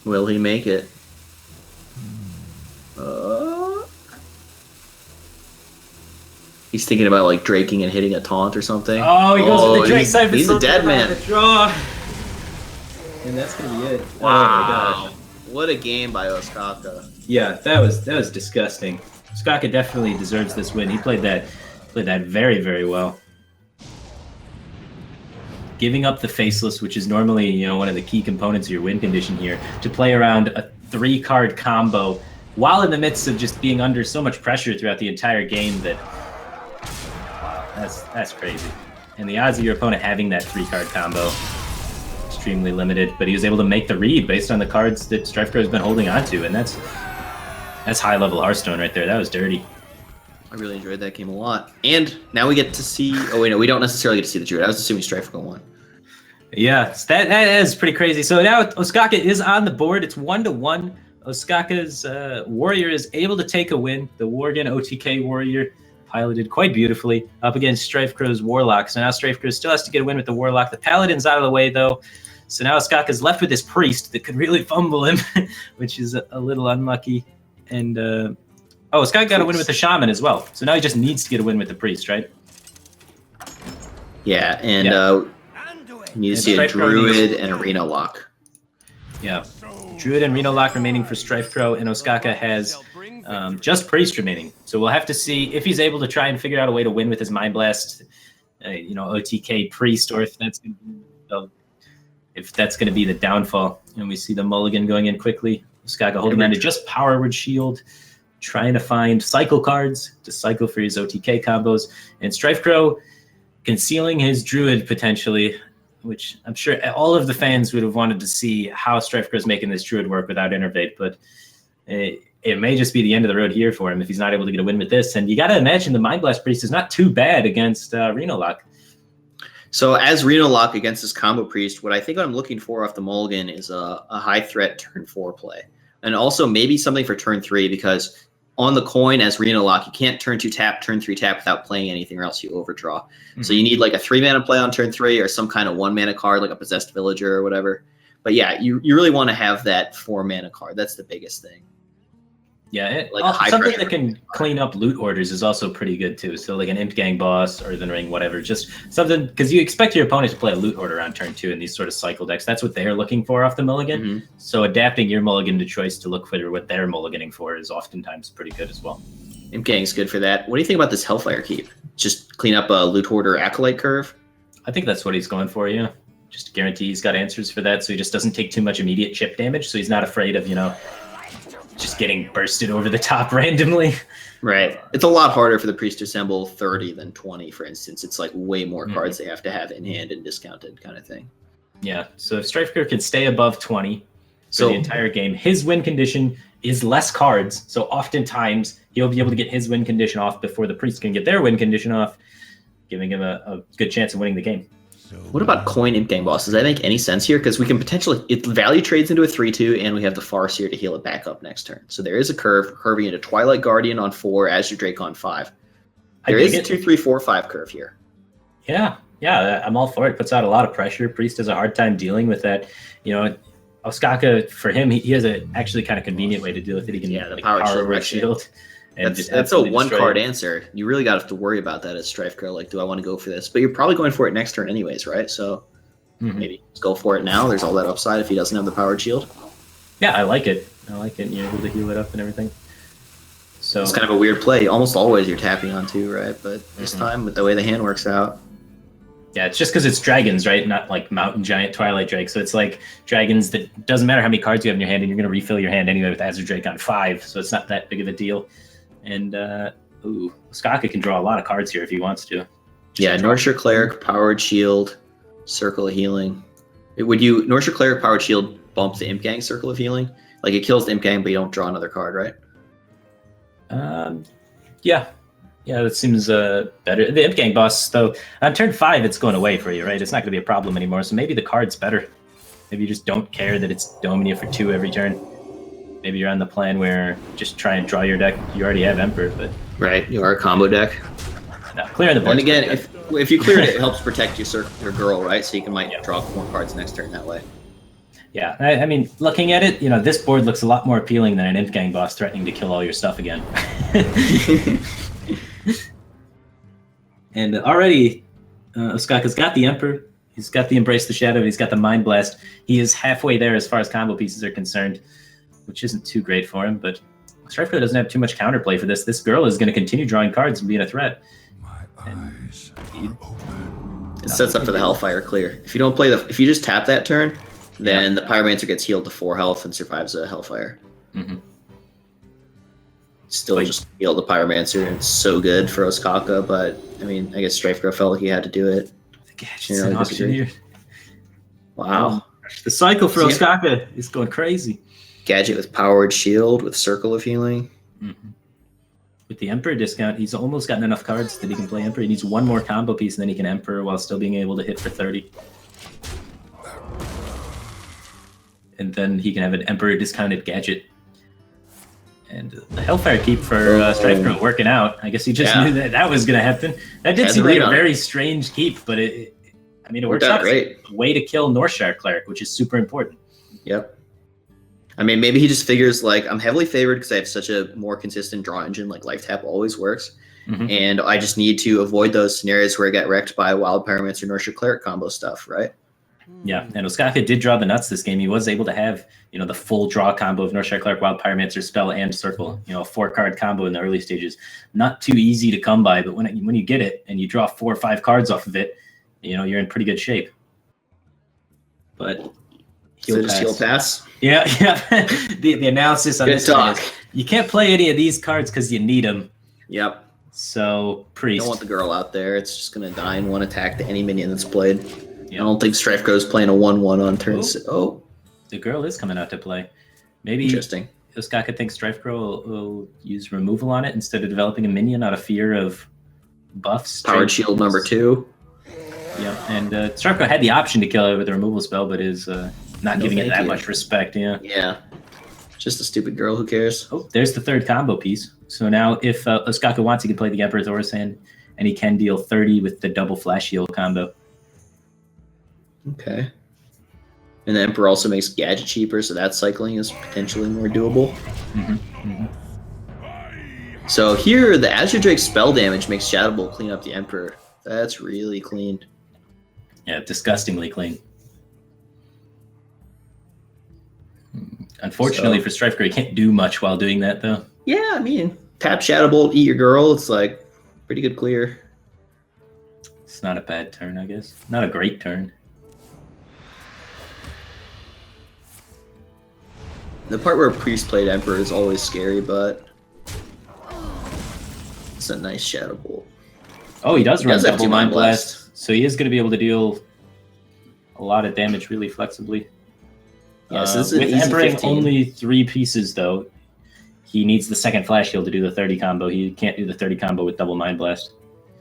Will he make it? He's thinking about like draking and hitting a taunt or something. Oh, he goes with the Drake Siphon. He's a dead man. Draw. And that's gonna be it. Wow. Oh my gosh. What a game by Ostkaka. Yeah, that was disgusting. Ostkaka definitely deserves this win. He played that very, very well. Giving up the Faceless, which is normally, you know, one of the key components of your win condition here, to play around a 3-card combo while in the midst of just being under so much pressure throughout the entire game that that's crazy. And the odds of your opponent having that 3-card combo, extremely limited, but he was able to make the read based on the cards that StrifeCro has been holding on to, and that's high-level Hearthstone right there. That was dirty. I really enjoyed that game a lot. And now we get to see... Oh, wait, no, we don't necessarily get to see the Druid. I was assuming StrifeCro won. Yeah, that is pretty crazy. So now Ostkaka is on the board. It's 1-1. Ostkaka's Warrior is able to take a win. The Worgen OTK Warrior piloted quite beautifully up against StrifeCro's Warlock. So now StrifeCro still has to get a win with the Warlock. The Paladin's out of the way, though. So now Ostkaka's left with this Priest that could really fumble him, which is a little unlucky. And... Ostkaka got a win with the Shaman as well. So now he just needs to get a win with the Priest, right? Yeah, and you need to And see a StrifeCro Druid and Arena Lock. Yeah. Druid and Reno Lock remaining for StrifeCro, and Ostkaka has just Priest remaining. So we'll have to see if he's able to try and figure out a way to win with his Mind Blast, OTK Priest, or if that's going to be the downfall. And we see the mulligan going in quickly. Ostkaka holding on to just Power Word Shield, trying to find cycle cards to cycle for his OTK combos, and StrifeCro concealing his Druid potentially, which I'm sure all of the fans would have wanted to see how StrifeCro is making this Druid work without Innervate, but it may just be the end of the road here for him if he's not able to get a win with this. And you got to imagine the Mind Blast Priest is not too bad against Reno Lock. So as Reno Lock against this combo Priest, what I'm looking for off the mulligan is a high threat turn 4 play. And also maybe something for turn 3, because on the coin as Reno Lock, you can't turn 2 tap, turn 3 tap without playing anything, or else you overdraw. Mm-hmm. So you need like a 3-mana play on turn 3 or some kind of 1-mana card like a Possessed Villager or whatever. But yeah, you really want to have that 4-mana card. That's the biggest thing. Yeah, like something that can clean up loot orders is also pretty good too. So like an Imp Gang boss or the Ring, whatever. Just something, because you expect your opponent to play a loot order on turn 2 in these sort of cycle decks. That's what they're looking for off the mulligan. Mm-hmm. So adapting your mulligan to choice to look for what they're mulliganing for is oftentimes pretty good as well. Imp Gang's good for that. What do you think about this Hellfire Keep? Just clean up a loot order Acolyte curve? I think that's what he's going for, yeah. Just to guarantee he's got answers for that, so he just doesn't take too much immediate chip damage, so he's not afraid of, just getting bursted over the top randomly. Right. It's a lot harder for the Priest to assemble 30 than 20, for instance. It's like way more cards they have to have in hand and discounted kind of thing. Yeah. So if StrifeCro can stay above 20 for the entire game, his win condition is less cards. So oftentimes he'll be able to get his win condition off before the Priest can get their win condition off, giving him a good chance of winning the game. What about coin Imp Gang boss? Does that make any sense here? Because we can potentially, it value trades into a 3/2, and we have the Farseer to heal it back up next turn. So there is a curve curving into Twilight Guardian on 4, Azure Drake on 5. There is a 2, 3, 4, 5 curve here. Yeah, I'm all for it. Puts out a lot of pressure. Priest has a hard time dealing with that. Ostkaka, for him, he has a actually kind of convenient way to deal with it. He can the Power Shield. And that's a one-card answer. You really got to worry about that as StrifeCro. Like, do I want to go for this? But you're probably going for it next turn anyways, right? So maybe just go for it now. There's all that upside if he doesn't have the Powered Shield. Yeah, I like it. You're able to heal it up and everything. So it's kind of a weird play. Almost always you're tapping on 2, right? But this time, with the way the hand works out. Yeah, it's just because it's dragons, right? Not like Mountain Giant Twilight Drake. So it's like dragons that doesn't matter how many cards you have in your hand, and you're going to refill your hand anyway with Azure Drake on 5. So it's not that big of a deal. And Ostkaka can draw a lot of cards here if he wants to. Northshire Cleric, Powered Shield, Circle of Healing. Northshire Cleric, Powered Shield bumps the Imp Gang Circle of Healing? Like, it kills the Imp Gang, but you don't draw another card, right? Yeah, that seems better. The Imp Gang boss, though, on turn 5, it's going away for you, right? It's not going to be a problem anymore, so maybe the card's better. Maybe you just don't care that it's doming you for 2 every turn. Maybe you're on the plan where just try and draw your deck. You already have Emperor, but... Right, you are a combo deck. No, clearing the board. And again, if you clear it, it helps protect your girl, right? So you might draw more cards next turn that way. Yeah, I mean, looking at it, this board looks a lot more appealing than an Imp Gang boss threatening to kill all your stuff again. And already, Ostkaka's got the Emperor. He's got the Embrace the Shadow. He's got the Mind Blast. He is halfway there as far as combo pieces are concerned, which isn't too great for him, but StrifeCro doesn't have too much counterplay for this. This girl is going to continue drawing cards and being a threat. It sets up for the Hellfire clear. If you don't play if you just tap that turn, then the Pyromancer gets healed to 4 health and survives a Hellfire. Still just heal the Pyromancer, and it's so good for Ostkaka, but I mean, I guess StrifeCro felt like he had to do it. The gadget's an option here. Wow. The cycle for Ostkaka is going crazy. Gadget with Powered Shield, with Circle of Healing. With the Emperor discount, he's almost gotten enough cards that he can play Emperor. He needs one more combo piece, and then he can Emperor while still being able to hit for 30. And then he can have an Emperor discounted gadget. And the Hellfire Keep for StrifeCro working out. I guess he just knew that was going to happen. That did seem like a very strange keep, but it works out great. As a way to kill Northshire Cleric, which is super important. Yep. I mean, maybe he just figures, like, I'm heavily favored because I have such a more consistent draw engine, like Life Tap always works. And I just need to avoid those scenarios where I get wrecked by Wild Pyromancer, Nurture Cleric combo stuff, right? Yeah, and Ostkaka did draw the nuts this game. He was able to have, the full draw combo of Nurture Cleric, Wild Pyromancer, Spell, and Circle. A 4-card combo in the early stages. Not too easy to come by, but when you get it and you draw 4 or 5 cards off of it, you're in pretty good shape. But Heal pass. Yeah. the analysis on Good this talk. one is you can't play any of these cards because you need them. Yep. So You Priest. don't want the girl out there. It's just going to die in one attack to any minion that's played. Yeah. I don't think StrifeCro is playing a 1/1 on turn 6. Oh, The girl is coming out to play. Maybe interesting. Ostkaka thinks StrifeCro will use removal on it instead of developing a minion out of fear of buffs. Powered Shield number 2. Yeah, and StrifeCro had the option to kill it with a removal spell, but is not giving it thank that you. much respect. Yeah. Yeah. Just a stupid girl. Who cares? Oh, there's the 3rd combo piece. So now if Ostkaka wants, he can play the Emperor's Orison, and he can deal 30 with the double flash heal combo. Okay. And the Emperor also makes Gadget cheaper, so that cycling is potentially more doable. So here, the Azure Drake spell damage makes Shadow Bolt clean up the Emperor. That's really clean. Yeah, disgustingly clean. Unfortunately for StrifeCro, he can't do much while doing that, though. Yeah, I mean, tap Shadow Bolt, eat your girl. It's like pretty good clear. It's not a bad turn, I guess. Not a great turn. The part where Priest played Emperor is always scary, but it's a nice Shadow Bolt. Oh, he does run does have double 2 Mind Mind Blast, so he is going to be able to deal a lot of damage really flexibly. Yes, this is an with easy Emperor 15. only 3 pieces, though, he needs the 2nd Flash Heal to do the 30 combo. He can't do the 30 combo with double Mind Blast.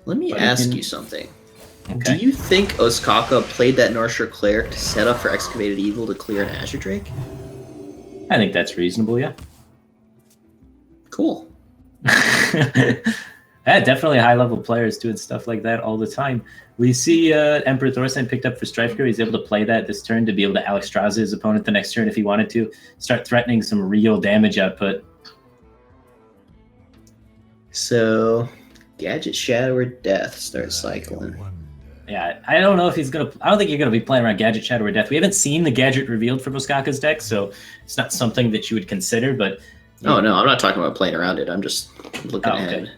Let me But he ask can- you something. Okay. Do you think Ostkaka played that Nurture Cleric to set up for Excavated Evil to clear an Azure Drake? I think that's reasonable, yeah. Cool. Yeah, definitely high-level players doing stuff like that all the time. We see Emperor Thorstein picked up for StrifeCro. He's able to play that this turn to be able to Alexstrasza his opponent the next turn if he wanted to. Start threatening some real damage output. So, Gadget Shadow or Death start cycling. Yeah, I don't know if he's going to... I don't think you're going to be playing around Gadget, Shadow, or Death. We haven't seen the Gadget revealed for Ostkaka's deck, so it's not something that you would consider, but... Oh, no, I'm not talking about playing around it. I'm just looking Oh, ahead. okay.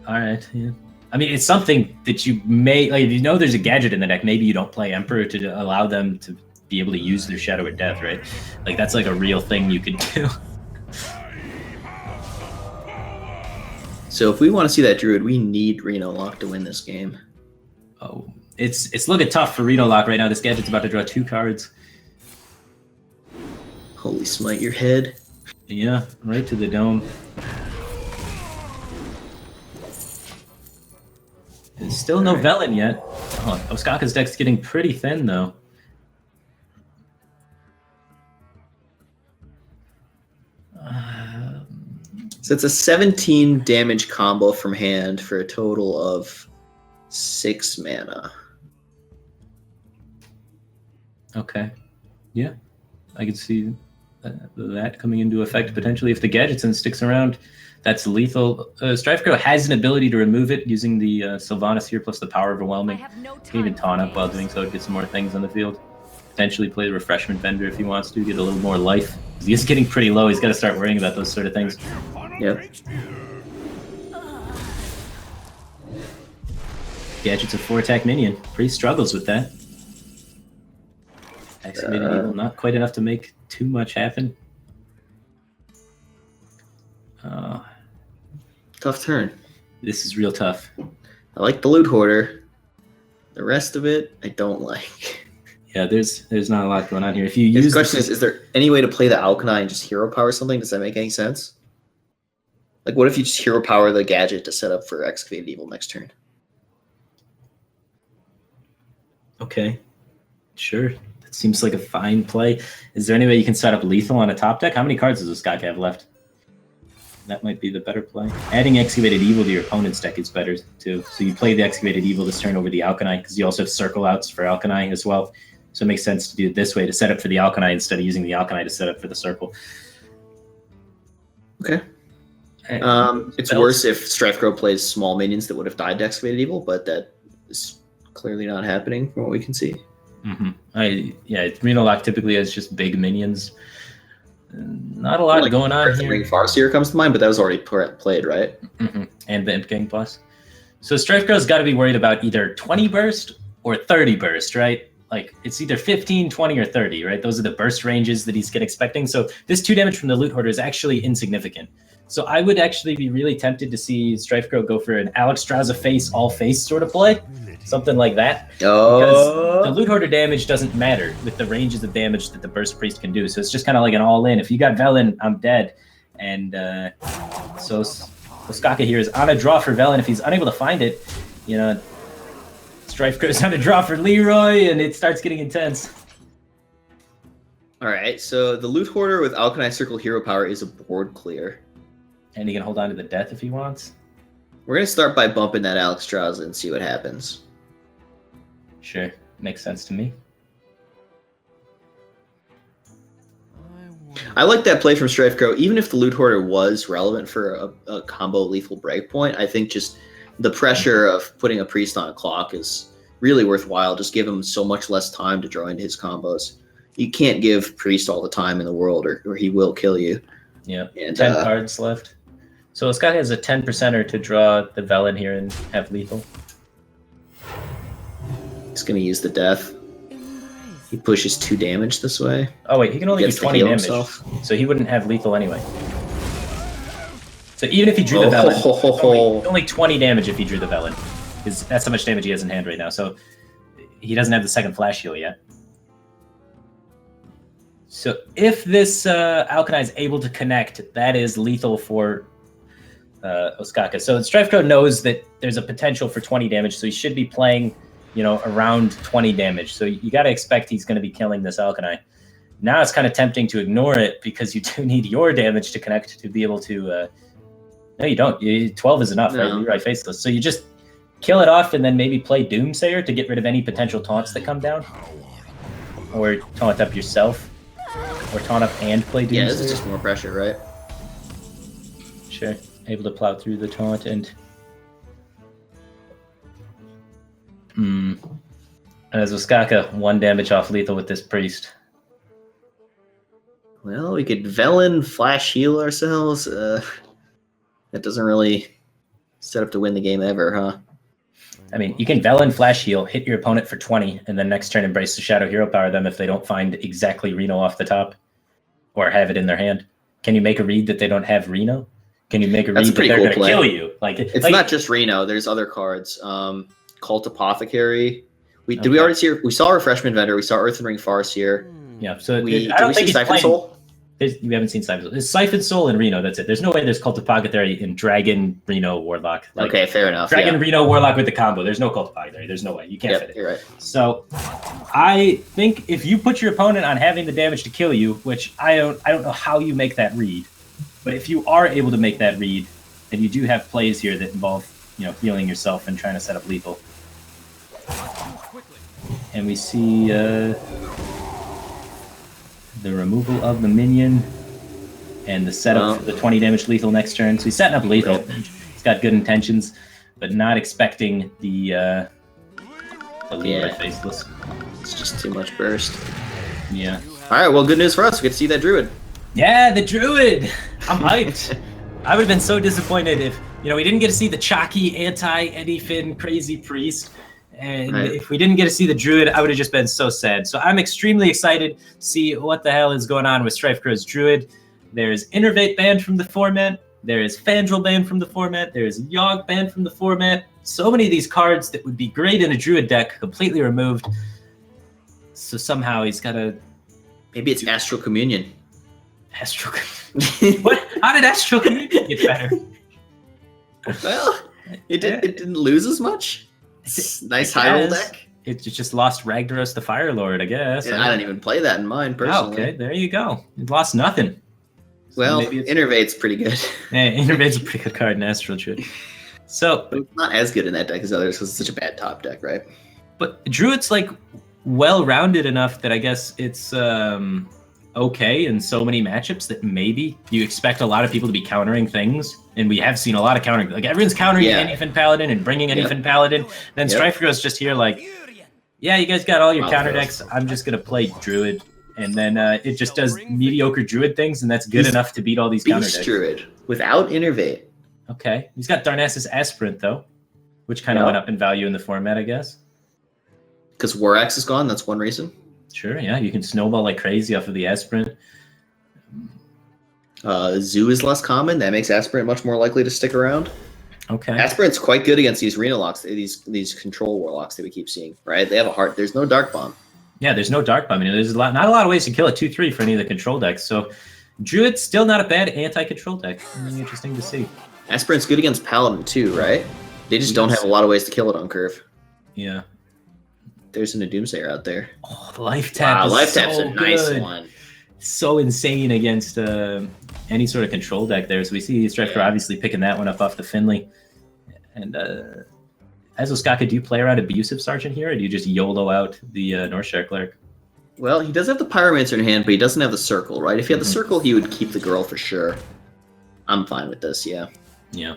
All right, yeah. I mean, it's something that you may... Like, if you know there's a Gadget in the deck, maybe you don't play Emperor to allow them to be able to use their Shadow or Death, right? Like, that's like a real thing you could do. So if we want to see that Druid, we need Reno Lock to win this game. Oh, it's looking tough for Reno Lock right now. This Gadget's about to draw 2 cards. Holy smite your head. Yeah, right to the dome. There's still no Velen yet. Oh, Ostkaka's deck's getting pretty thin, though. So it's a 17 damage combo from hand for a total of 6 mana. Okay. Yeah, I could see that coming into effect potentially if the Gadgetzin sticks around. That's lethal. StrifeCro has an ability to remove it using the Sylvanas here plus the Power Overwhelming. Can even taunt up while doing so to get some more things on the field. Potentially play the Refreshment Vendor if he wants to, get a little more life. He is getting pretty low. He's got to start worrying about those sort of things. Yep. Gadget's a 4-attack minion. Pretty struggles with that. Excavated Evil, not quite enough to make too much happen. Tough turn. This is real tough. I like the Loot Hoarder. The rest of it, I don't like. Yeah, there's not a lot going on here. If you The use question is there any way to play the Alkani and just hero power something? Does that make any sense? Like, what if you just hero power the Gadget to set up for Excavated Evil next turn? Okay, sure. That seems like a fine play. Is there any way you can set up lethal on a top deck? How many cards does Ostkaka have left? That might be the better play. Adding Excavated Evil to your opponent's deck is better, too. So you play the Excavated Evil this turn over the Alkani, because you also have Circle Outs for Alkani as well. So it makes sense to do it this way, to set up for the Alkani instead of using the Alkani to set up for the Circle. Okay. It's worse if StrifeCro plays small minions that would have died to Excavated Evil, but that is clearly not happening from what we can see. Reno Lock typically has just big minions. Not a lot going on here. Ring Farseer comes to mind, but that was already played, right? And the Imp Gang Plus. So StrifeCro's got to be worried about either 20 burst or 30 burst, right? Like, it's either 15, 20, or 30, right? Those are the burst ranges that he's expecting. So this 2 damage from the Loot Hoarder is actually insignificant. So I would actually be really tempted to see StrifeCro go for an Alexstrasza face, all face sort of play. Something like that. Because the Loot Hoarder damage doesn't matter with the ranges of damage that the Burst Priest can do. So it's just kind of like an all-in. If you got Velen, I'm dead. And so Ostkaka here is on a draw for Velen. If he's unable to find it, you know, StrifeCro is on a draw for Leroy, and it starts getting intense. All right, so the Loot Hoarder with Alkanai Circle Hero Power is a board clear. And he can hold on to the death if he wants. We're going to start by bumping that Alexstrasza and see what happens. Sure, makes sense to me. I like that play from StrifeCro. Even if the Loot Hoarder was relevant for a combo lethal breakpoint, I think just the pressure of putting a Priest on a clock is really worthwhile. Just give him so much less time to draw into his combos. You can't give Priest all the time in the world, or he will kill you. Yeah, and 10 cards left. So Scott has a 10%er to draw the Velen here and have lethal. He's going to use the death. He pushes 2 damage this way. Oh wait, he can only do 20 damage, so he wouldn't have lethal anyway. So even if he drew the Velen, only 20 damage if he drew the Velen. Because that's how much damage he has in hand right now. So he doesn't have the second flash heal yet. So if this Alkanai is able to connect, that is lethal for Ostkaka. So StrifeCro knows that there's a potential for 20 damage, so he should be playing, you know, around 20 damage. So you got to expect he's going to be killing this Alkanai. Now it's kind of tempting to ignore it because you do need your damage to connect to be able to... no, you don't. 12 is enough, right? Leroy Faceless. So you just kill it off and then maybe play Doomsayer to get rid of any potential taunts that come down. Or taunt up yourself. Or taunt up and play Doomsayer. Yeah, this is just more pressure, right? Sure. Able to plow through the taunt and... And as Ostkaka, 1 damage off lethal with this Priest. Well, we could Velen flash heal ourselves. That doesn't really set up to win the game ever, huh? I mean, you can Velen flash heal, hit your opponent for 20, and then next turn embrace the Shadow Hero Power them if they don't find exactly Reno off the top. Or have it in their hand. Can you make a read that they don't have Reno? Can you make a read that they're going to kill you? It's not just Reno. There's other cards. Cult Apothecary. We already see? We saw Refreshment Vendor. We saw Earthen Ring Farseer. Yeah. So did we see Siphon Soul? You haven't seen Siphon Soul. It's Siphon Soul and Reno. That's it. There's no way there's Cult Apothecary in Dragon Reno Warlock. Okay, fair enough. Dragon Reno Warlock with the combo. There's no Cult Apothecary. There's no way. You can't fit it. You're right. So I think if you put your opponent on having the damage to kill you, which I don't know how you make that read, but if you are able to make that read, then you do have plays here that involve, you know, healing yourself and trying to set up lethal. And we see the removal of the minion and the setup for the 20 damage lethal next turn. So he's setting up lethal. He's got good intentions, but not expecting the Leroy Faceless. It's just too much burst. Yeah. All right, well, good news for us. We get to see that Druid. Yeah, the Druid! I'm hyped. I would have been so disappointed if, you know, we didn't get to see the chalky anti-Elephino crazy Priest. And if we didn't get to see the Druid, I would have just been so sad. So I'm extremely excited to see what the hell is going on with StrifeCro's Druid. There's Innervate banned from the format. There is Fandral banned from the format. There is Yogg banned from the format. So many of these cards that would be great in a Druid deck completely removed. So somehow he's got to... Maybe it's Astral Communion. Astral Communion? What? How did Astral Communion get better? Well, it didn't lose as much. Nice high roll deck. It just lost Ragnaros the Fire Lord, I guess. Yeah, I don't even play that in mine personally. Oh, okay, there you go. It lost nothing. Well, Innervate's pretty good. Yeah, Innervate's a pretty good card in Astral Druid. So, but it's not as good in that deck as others because it's such a bad top deck, right? But Druid's like well-rounded enough that I guess it's okay in so many matchups that maybe you expect a lot of people to be countering things and we have seen a lot of countering. Like everyone's countering Yeah. Anyfin Paladin and bringing Anyfin Paladin. Then StrifeCro's just here like, yeah, you guys got all your counter decks. I'm just gonna play Druid, and then it just does mediocre Druid things, and that's good enough to beat all these counter Beast decks. Druid without Innervate. Okay, he's got Darnassus Aspirant though, which kind of went up in value in the format, I guess. Because Warax is gone, that's one reason. Sure, yeah, you can snowball like crazy off of the Aspirant. Zoo is less common. That makes Aspirant much more likely to stick around. Okay. Aspirant's quite good against these Arena Locks, these control Warlocks that we keep seeing, right? They have a heart. There's no Dark Bomb. Yeah, there's no Dark Bomb. I mean, there's not a lot of ways to kill a 2/3 for any of the control decks. So Druid's still not a bad anti-control deck. Really interesting to see. Aspirant's good against Paladin too, right? They just don't have a lot of ways to kill it on curve. Yeah. There's an Doomsayer out there. Oh, the Life Tap is Life Tap's so a nice good. one. So insane against any sort of control deck there. So we see StrifeCro obviously picking that one up off the Finley. And as Ostkaka, do you play around Abusive Sergeant here, or do you just YOLO out the Northshire Cleric? Well, he does have the Pyromancer in hand, but he doesn't have the Circle, right? If he had the Circle, he would keep the girl for sure. I'm fine with this, yeah. Yeah.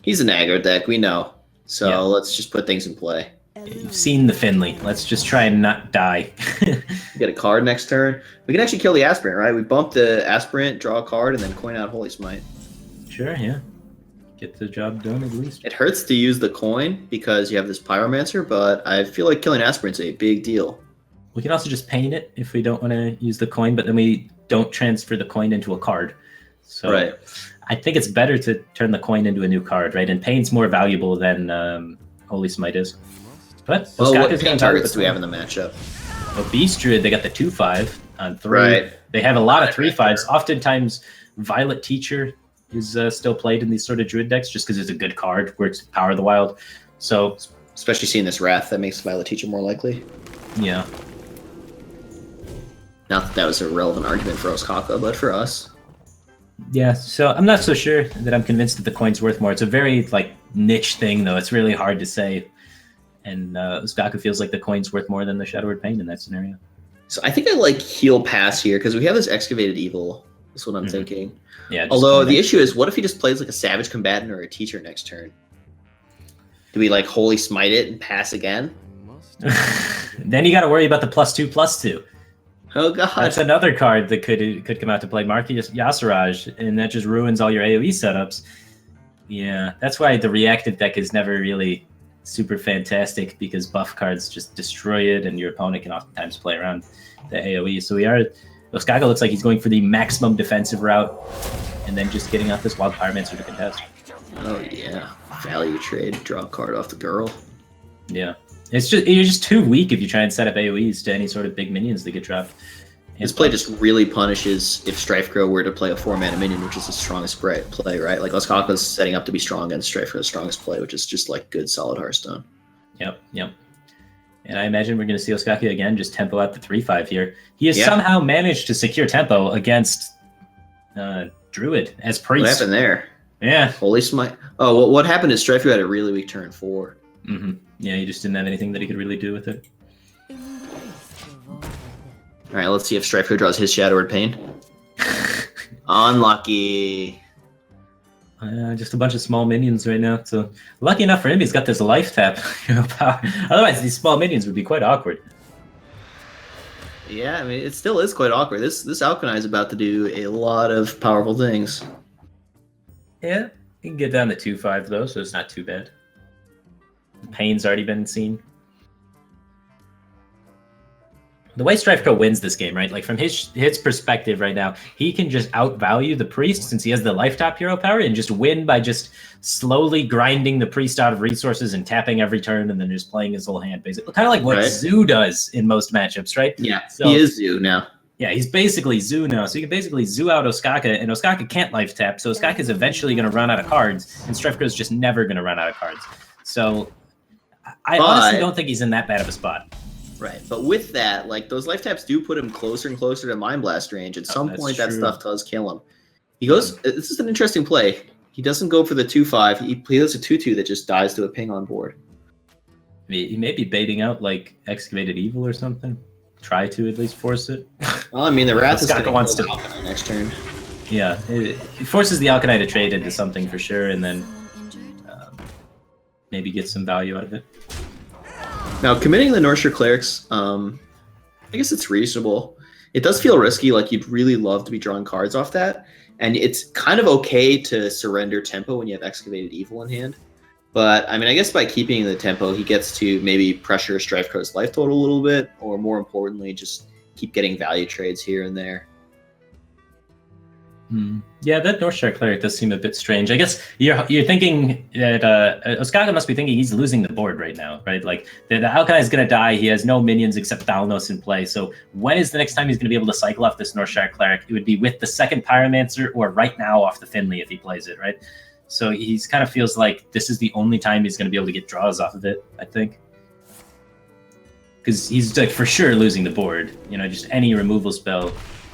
He's an aggro deck, we know. So let's just put things in play. You've seen the Finley. Let's just try and not die. We get a card next turn. We can actually kill the Aspirant, right? We bump the Aspirant, draw a card, and then coin out Holy Smite. Sure, yeah. Get the job done at least. It hurts to use the coin because you have this Pyromancer, but I feel like killing Aspirant's a big deal. We can also just paint it if we don't want to use the coin, but then we don't transfer the coin into a card. So I think it's better to turn the coin into a new card, right? And paint's more valuable than Holy Smite is. But Well, what Ostkaka's paint gonna targets do we have in the matchup? Well, Beast Druid, they got the 2/5 on 3. Right. They have a lot of 3/5s. Oftentimes, Violet Teacher is still played in these sort of Druid decks just because it's a good card, works with Power of the Wild. So, especially seeing this Wrath, that makes Violet Teacher more likely. Yeah. Not that that was a relevant argument for Ostkaka, but for us. Yeah, so I'm not so sure that I'm convinced that the coin's worth more. It's a very, niche thing, though. It's really hard to say. And Ostkaka feels like the coin's worth more than the Shadow Word Pain in that scenario. So I think I like Heal Pass here because we have this Excavated Evil. That's what I'm thinking. Yeah. Although the issue is, what if he just plays like a Savage Combatant or a Teacher next turn? Do we Holy Smite it and pass again? Then you got to worry about the +2/+2. Oh god. That's another card that could come out to play, Marquis Yasiraj, and that just ruins all your AoE setups. Yeah, that's why the reactive deck is never really super fantastic, because buff cards just destroy it, and your opponent can oftentimes play around the AoE. So Ostkaka looks like he's going for the maximum defensive route, and then just getting out this Wild Pyromancer to contest. Oh yeah, value trade, draw a card off the girl. Yeah, you're just too weak if you try and set up AoEs to any sort of big minions that get dropped. This play just really punishes if StrifeCro were to play a 4-mana minion, which is the strongest play, right? Like Ostkaka's setting up to be strong against StrifeCro's strongest play, which is just good solid Hearthstone. Yep. And I imagine we're going to see Ostkaka again just tempo out the 3/5 here. He has somehow managed to secure tempo against Druid as priest. What happened there? Yeah. Holy Smite. Oh, well, what happened is StrifeCro had a really weak turn 4. Mm-hmm. Yeah, he just didn't have anything that he could really do with it. All right, let's see if StrifeCro draws his Shadow Word Pain. Unlucky. Just a bunch of small minions right now. So lucky enough for him, he's got this Life Tap power. Otherwise, these small minions would be quite awkward. Yeah, I mean, it still is quite awkward. This Alkani is about to do a lot of powerful things. Yeah, he can get down to 2/5 though, so it's not too bad. Pain's already been seen. The way StrifeCro wins this game, right? Like from his perspective right now, he can just outvalue the priest since he has the life tap hero power and just win by just slowly grinding the priest out of resources and tapping every turn and then just playing his whole hand, basically. Kind of like what Zoo does in most matchups, right? Yeah, so, he is Zoo now. Yeah, he's basically Zoo now. So you can basically Zoo out Ostkaka, and Ostkaka can't life tap, so Ostkaka's eventually going to run out of cards, and StrifeCro's just never going to run out of cards. So I honestly don't think he's in that bad of a spot. Right, but with that, like, those life taps do put him closer and closer to Mind Blast range. At some point, that stuff does kill him. He goes, this is an interesting play. He doesn't go for the 2/5. He plays a 2/2 that just dies to a ping on board. He may be baiting out, like, Excavated Evil or something. Try to at least force it. Well, I mean, the Wrath is going to to next turn. Yeah, it forces the Alkali to trade into something for sure, and then maybe get some value out of it. Now, committing the North Shore Clerics, I guess it's reasonable. It does feel risky, like you'd really love to be drawing cards off that, and it's kind of okay to surrender tempo when you have Excavated Evil in hand. But, I mean, I guess by keeping the tempo, he gets to maybe pressure StrifeCro's life total a little bit, or more importantly, just keep getting value trades here and there. Yeah, that North Shore Cleric does seem a bit strange. I guess you're thinking that Ostkaka must be thinking he's losing the board right now, right? Like the Alkali is going to die. He has no minions except Thalnos in play. So when is the next time he's going to be able to cycle off this North Shore Cleric? It would be with the second Pyromancer or right now off the Finley if he plays it, right? So he's kind of feels like this is the only time he's going to be able to get draws off of it, I think. Because he's like for sure losing the board. You know, just any removal spell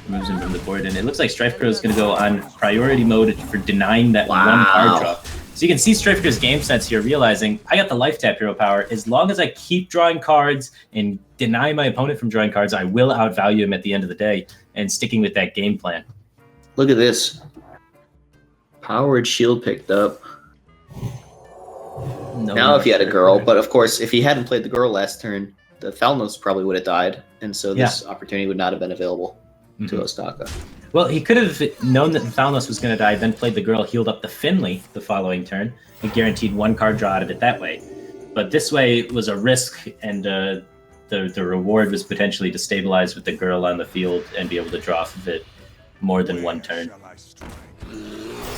removes him from the board, and it looks like StrifeCro is going to go on priority mode for denying that one card draw. So you can see StrifeCro's game sense here, realizing I got the life tap hero power. As long as I keep drawing cards and deny my opponent from drawing cards, I will outvalue him at the end of the day, and sticking with that game plan. Look at this. Powered shield picked up. No, now if he had a girl, but of course, if he hadn't played the girl last turn, the Thalnos probably would have died, and so this opportunity would not have been available to Ostkaka. Well, he could have known that the Thalnos was going to die, then played the girl, healed up the Finley the following turn, and guaranteed one card draw out of it that way. But this way was a risk, and the reward was potentially to stabilize with the girl on the field and be able to draw off of it more than one turn.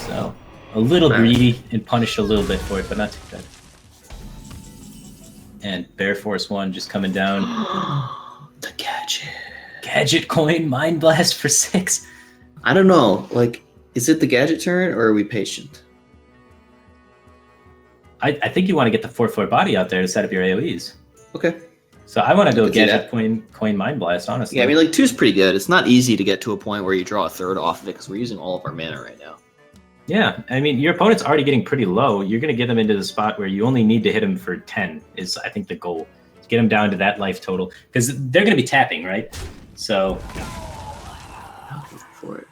So a little greedy and punish a little bit for it, but not too bad. And Bear Force 1 just coming down. The gadget. Gadget coin, Mind Blast for 6. I don't know. Like, is it the gadget turn or are we patient? I think you want to get the 4/4 body out there to set up your AoEs. Okay. So I want to go gadget coin Mind Blast, honestly. Yeah, I mean, like 2's pretty good. It's not easy to get to a point where you draw a third off of it because we're using all of our mana right now. Yeah, I mean, your opponent's already getting pretty low. You're going to get them into the spot where you only need to hit them for 10 is, I think, the goal. Get them down to that life total. Because they're going to be tapping, right? So... I'll go for it.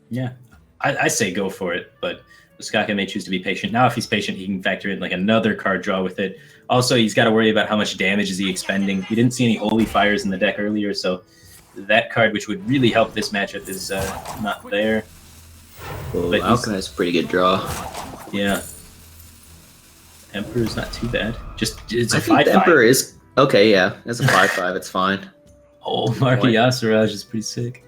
Yeah, I say go for it, but Ostkaka may choose to be patient. Now, if he's patient, he can factor in like another card draw with it. Also, he's got to worry about how much damage is he expending. He didn't see any Holy Fires in the deck earlier, so that card, which would really help this matchup, is not there. Well, Alkali's a pretty good draw. Yeah. Emperor's not too bad. Just it's a 5/5. Emperor is okay. Yeah, it's a 5/5. It's fine. Oh, Marky Yasiraj is pretty sick.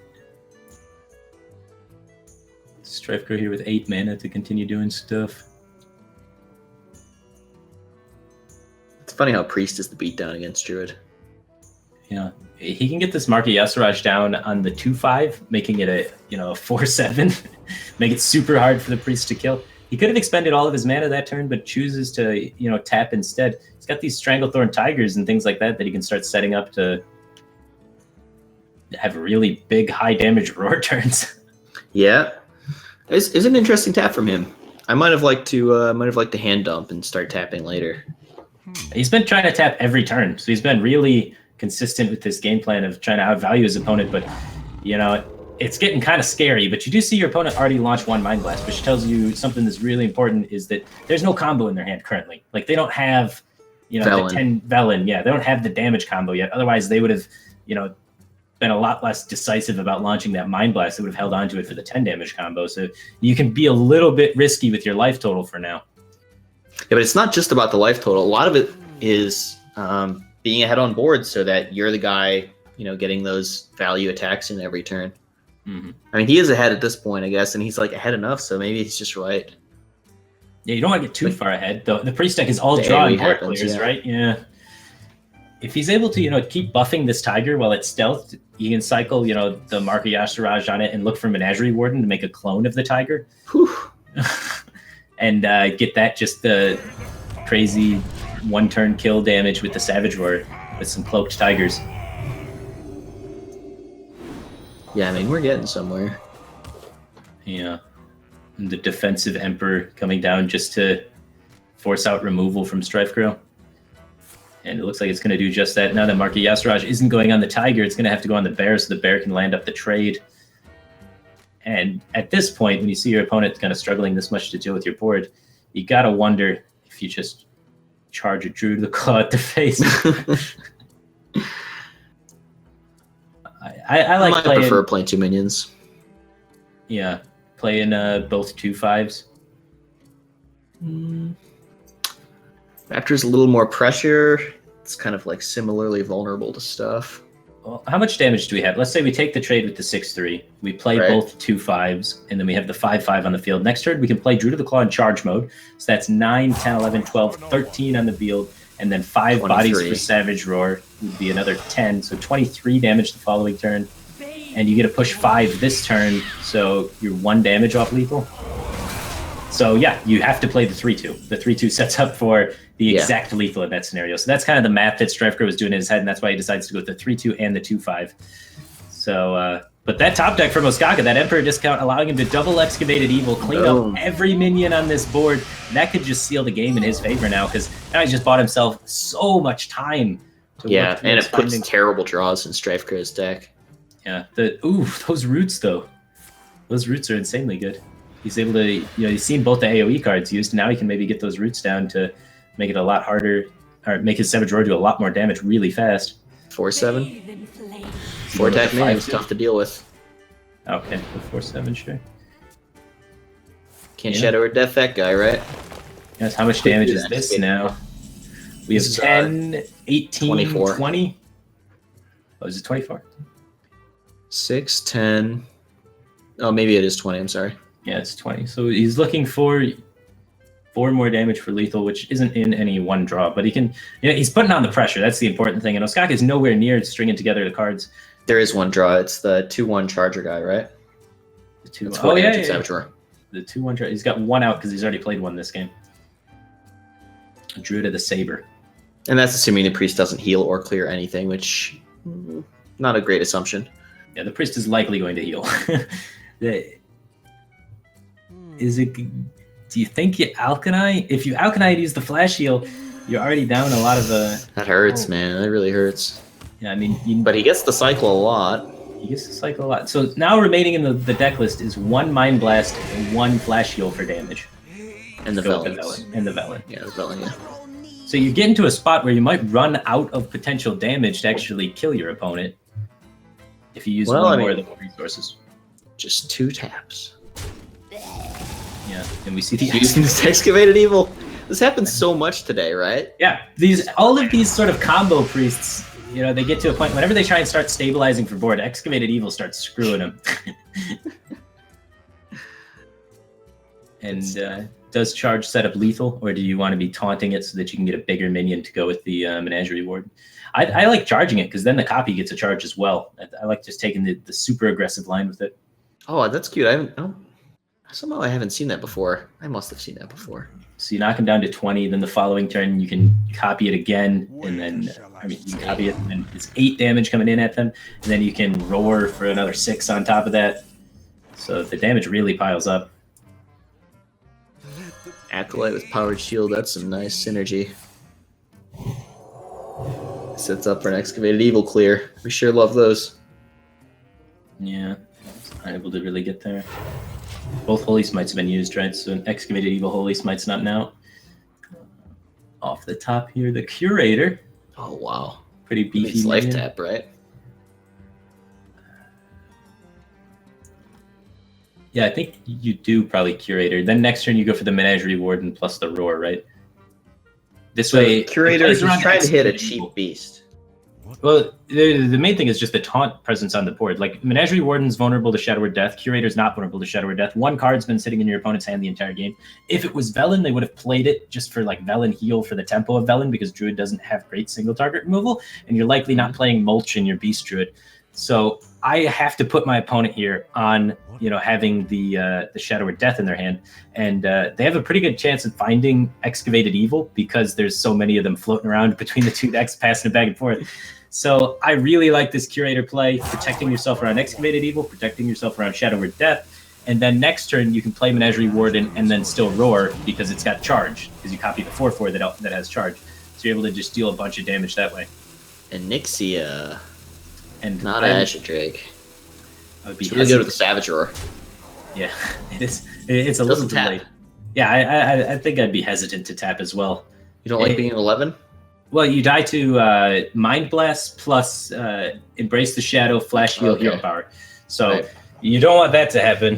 StrifeCro here with 8 mana to continue doing stuff. It's funny how Priest is the beatdown against Druid. Yeah, he can get this Marky Yasiraj down on the 2/5, making it a 4/7, make it super hard for the Priest to kill. He could have expended all of his mana that turn, but chooses to tap instead. He's got these Stranglethorn Tigers and things like that he can start setting up to have really big high damage roar turns. Yeah, it's an interesting tap from him. I might have liked to hand dump and start tapping later. He's been trying to tap every turn, so he's been really consistent with this game plan of trying to outvalue his opponent, but it's getting kind of scary. But you do see your opponent already launch one Mind Blast, which tells you something that's really important is that there's no combo in their hand currently. Like they don't have the 10 Velen. Yeah, they don't have the damage combo yet. Otherwise they would have been a lot less decisive about launching that Mind Blast. They would have held on to it for the 10 damage combo. So you can be a little bit risky with your life total for now. Yeah, but it's not just about the life total. A lot of it is being ahead on board so that you're the guy, getting those value attacks in every turn. Mm-hmm. I mean, he is ahead at this point, I guess, and he's like ahead enough, so maybe he's just right. Yeah, you don't want to get too far ahead. The Priest deck is all drawing board clears, right? Yeah. If he's able to, keep buffing this Tiger while it's stealthed, he can cycle, the Marka Yasiraj on it and look for Menagerie Warden to make a clone of the Tiger. And get that just the crazy one-turn kill damage with the Savage Roar with some Cloaked Tigers. Yeah, I mean, we're getting somewhere. Yeah. And the defensive Emperor coming down just to force out removal from StrifeCro. And it looks like it's going to do just that. Now that Marky Yasiraj isn't going on the Tiger, it's going to have to go on the Bear so the Bear can land up the trade. And at this point, when you see your opponent kind of struggling this much to deal with your board, you got to wonder if you just charge a Druid to the Claw at the face. I like I playing... prefer playing 2 minions. Yeah, playing both 2/5s. Raptor's a little more pressure. It's kind of like similarly vulnerable to stuff. Well, how much damage do we have? Let's say we take the trade with the 6/3. We play both 2/5s, and then we have the 5/5 on the field. Next turn, we can play Druid of the Claw in charge mode. So that's 9, 10, 11, 12, 13 on the field, and then 5 bodies for Savage Roar would be another 10. So 23 damage the following turn. And you get to push 5 this turn, so you're 1 damage off lethal. So yeah, you have to play the 3/2. The 3/2 sets up for the exact lethal in that scenario. So that's kind of the math that StrifeCro was doing in his head, and that's why he decides to go with the 3/2 and the 2/5. So, but that top deck from Ostkaka, that Emperor discount, allowing him to double Excavated Evil, clean up every minion on this board, that could just seal the game in his favor now, because now he's just bought himself so much time. Yeah, and it puts terrible draws in StrifeCro's deck. Yeah, those roots though, those roots are insanely good. He's able to, you know, he's seen both the AoE cards used. Now he can maybe get those roots down to make it a lot harder, or make his Savage Roar do a lot more damage really fast. 4/7. 4 attack minion is tough to deal with. Okay, the 4/7, sure. Can't Shadow or Death that guy, right? Yes, how much damage is this now? We have 10, 18, 24. 20. Oh, is it 24? 6, 10. Oh, maybe it is 20, I'm sorry. Yeah, it's 20. So he's looking for 4 more damage for lethal, which isn't in any one draw, but he can, you know, he's putting on the pressure. That's the important thing. And Ostkaka is nowhere near stringing together the cards. There is one draw. It's the 2/1 Charger guy, right? The 2. Oh, yeah. Savage Roar. The 2/1 charger. He's got 1 out because he's already played 1 this game. Druid of the Saber. And that's assuming the priest doesn't heal or clear anything, which not a great assumption. Yeah, the priest is likely going to heal. Is it? Do you think you Alkanize? If you Alkanize and use the flash heal, you're already down a lot of the. That hurts, man. That really hurts. Yeah, I mean, but he gets the cycle a lot. He gets the cycle a lot. So now remaining in the deck list is 1 Mind Blast and 1 flash heal for damage. And the Velen. And the Velen. Yeah, the Velen. Yeah. So you get into a spot where you might run out of potential damage to actually kill your opponent if you use more of the resources. Just 2 taps. Yeah, and we see the using this Excavated Evil. This happens so much today, right? Yeah, all of these sort of combo priests, you know, they get to a point whenever they try and start stabilizing for board, Excavated Evil starts screwing them. And does charge set up lethal, or do you want to be taunting it so that you can get a bigger minion to go with the Menagerie Ward? I like charging it because then the copy gets a charge as well. I like just taking the super aggressive line with it. Oh, that's cute. Somehow I haven't seen that before. I must have seen that before. So you knock him down to 20, then the following turn you can copy it again, and then you can copy it, and then it's 8 damage coming in at them, and then you can roar for another 6 on top of that. So the damage really piles up. Acolyte with Powered Shield, that's some nice synergy. Sets up for an Excavated Evil clear. We sure love those. Yeah, I'm able to really get there. Both Holy Smites have been used, right? So an Excavated Evil Holy Smite's not now. Off the top here, the Curator. Oh, wow. Pretty beefy. It's life tap, right? Yeah, I think you do probably Curator. Then next turn you go for the Menagerie Warden plus the Roar, right? This way, Curator is trying to hit a cheap beast. Well, the main thing is just the taunt presence on the board. Like, Menagerie Warden's vulnerable to Shadow or Death. Curator's not vulnerable to Shadow or Death. 1 card's been sitting in your opponent's hand the entire game. If it was Velen, they would have played it just for, like, Velen heal for the tempo of Velen, because Druid doesn't have great single target removal, and you're likely not playing Mulch in your Beast Druid. So I have to put my opponent here on, you know, having the Shadow or Death in their hand, and they have a pretty good chance of finding Excavated Evil because there's so many of them floating around between the 2 decks, passing it back and forth. So I really like this Curator play, protecting yourself around Excavated Evil, protecting yourself around Shadow or Death, and then next turn you can play Menagerie Warden and then still Roar because it's got charge, because you copy the 4/4 that has charge. So you're able to just deal a bunch of damage that way. And Nixia. And not Azure Drake. I would be really good with the Savage Roar. Yeah, it is. It's a little Doesn't tap. delayed. Yeah, I think I'd be hesitant to tap as well. You don't like being an 11? Well, you die to Mind Blast plus Embrace the Shadow, Flash Heal, Okay. Hero Power. So Right. you don't want that to happen.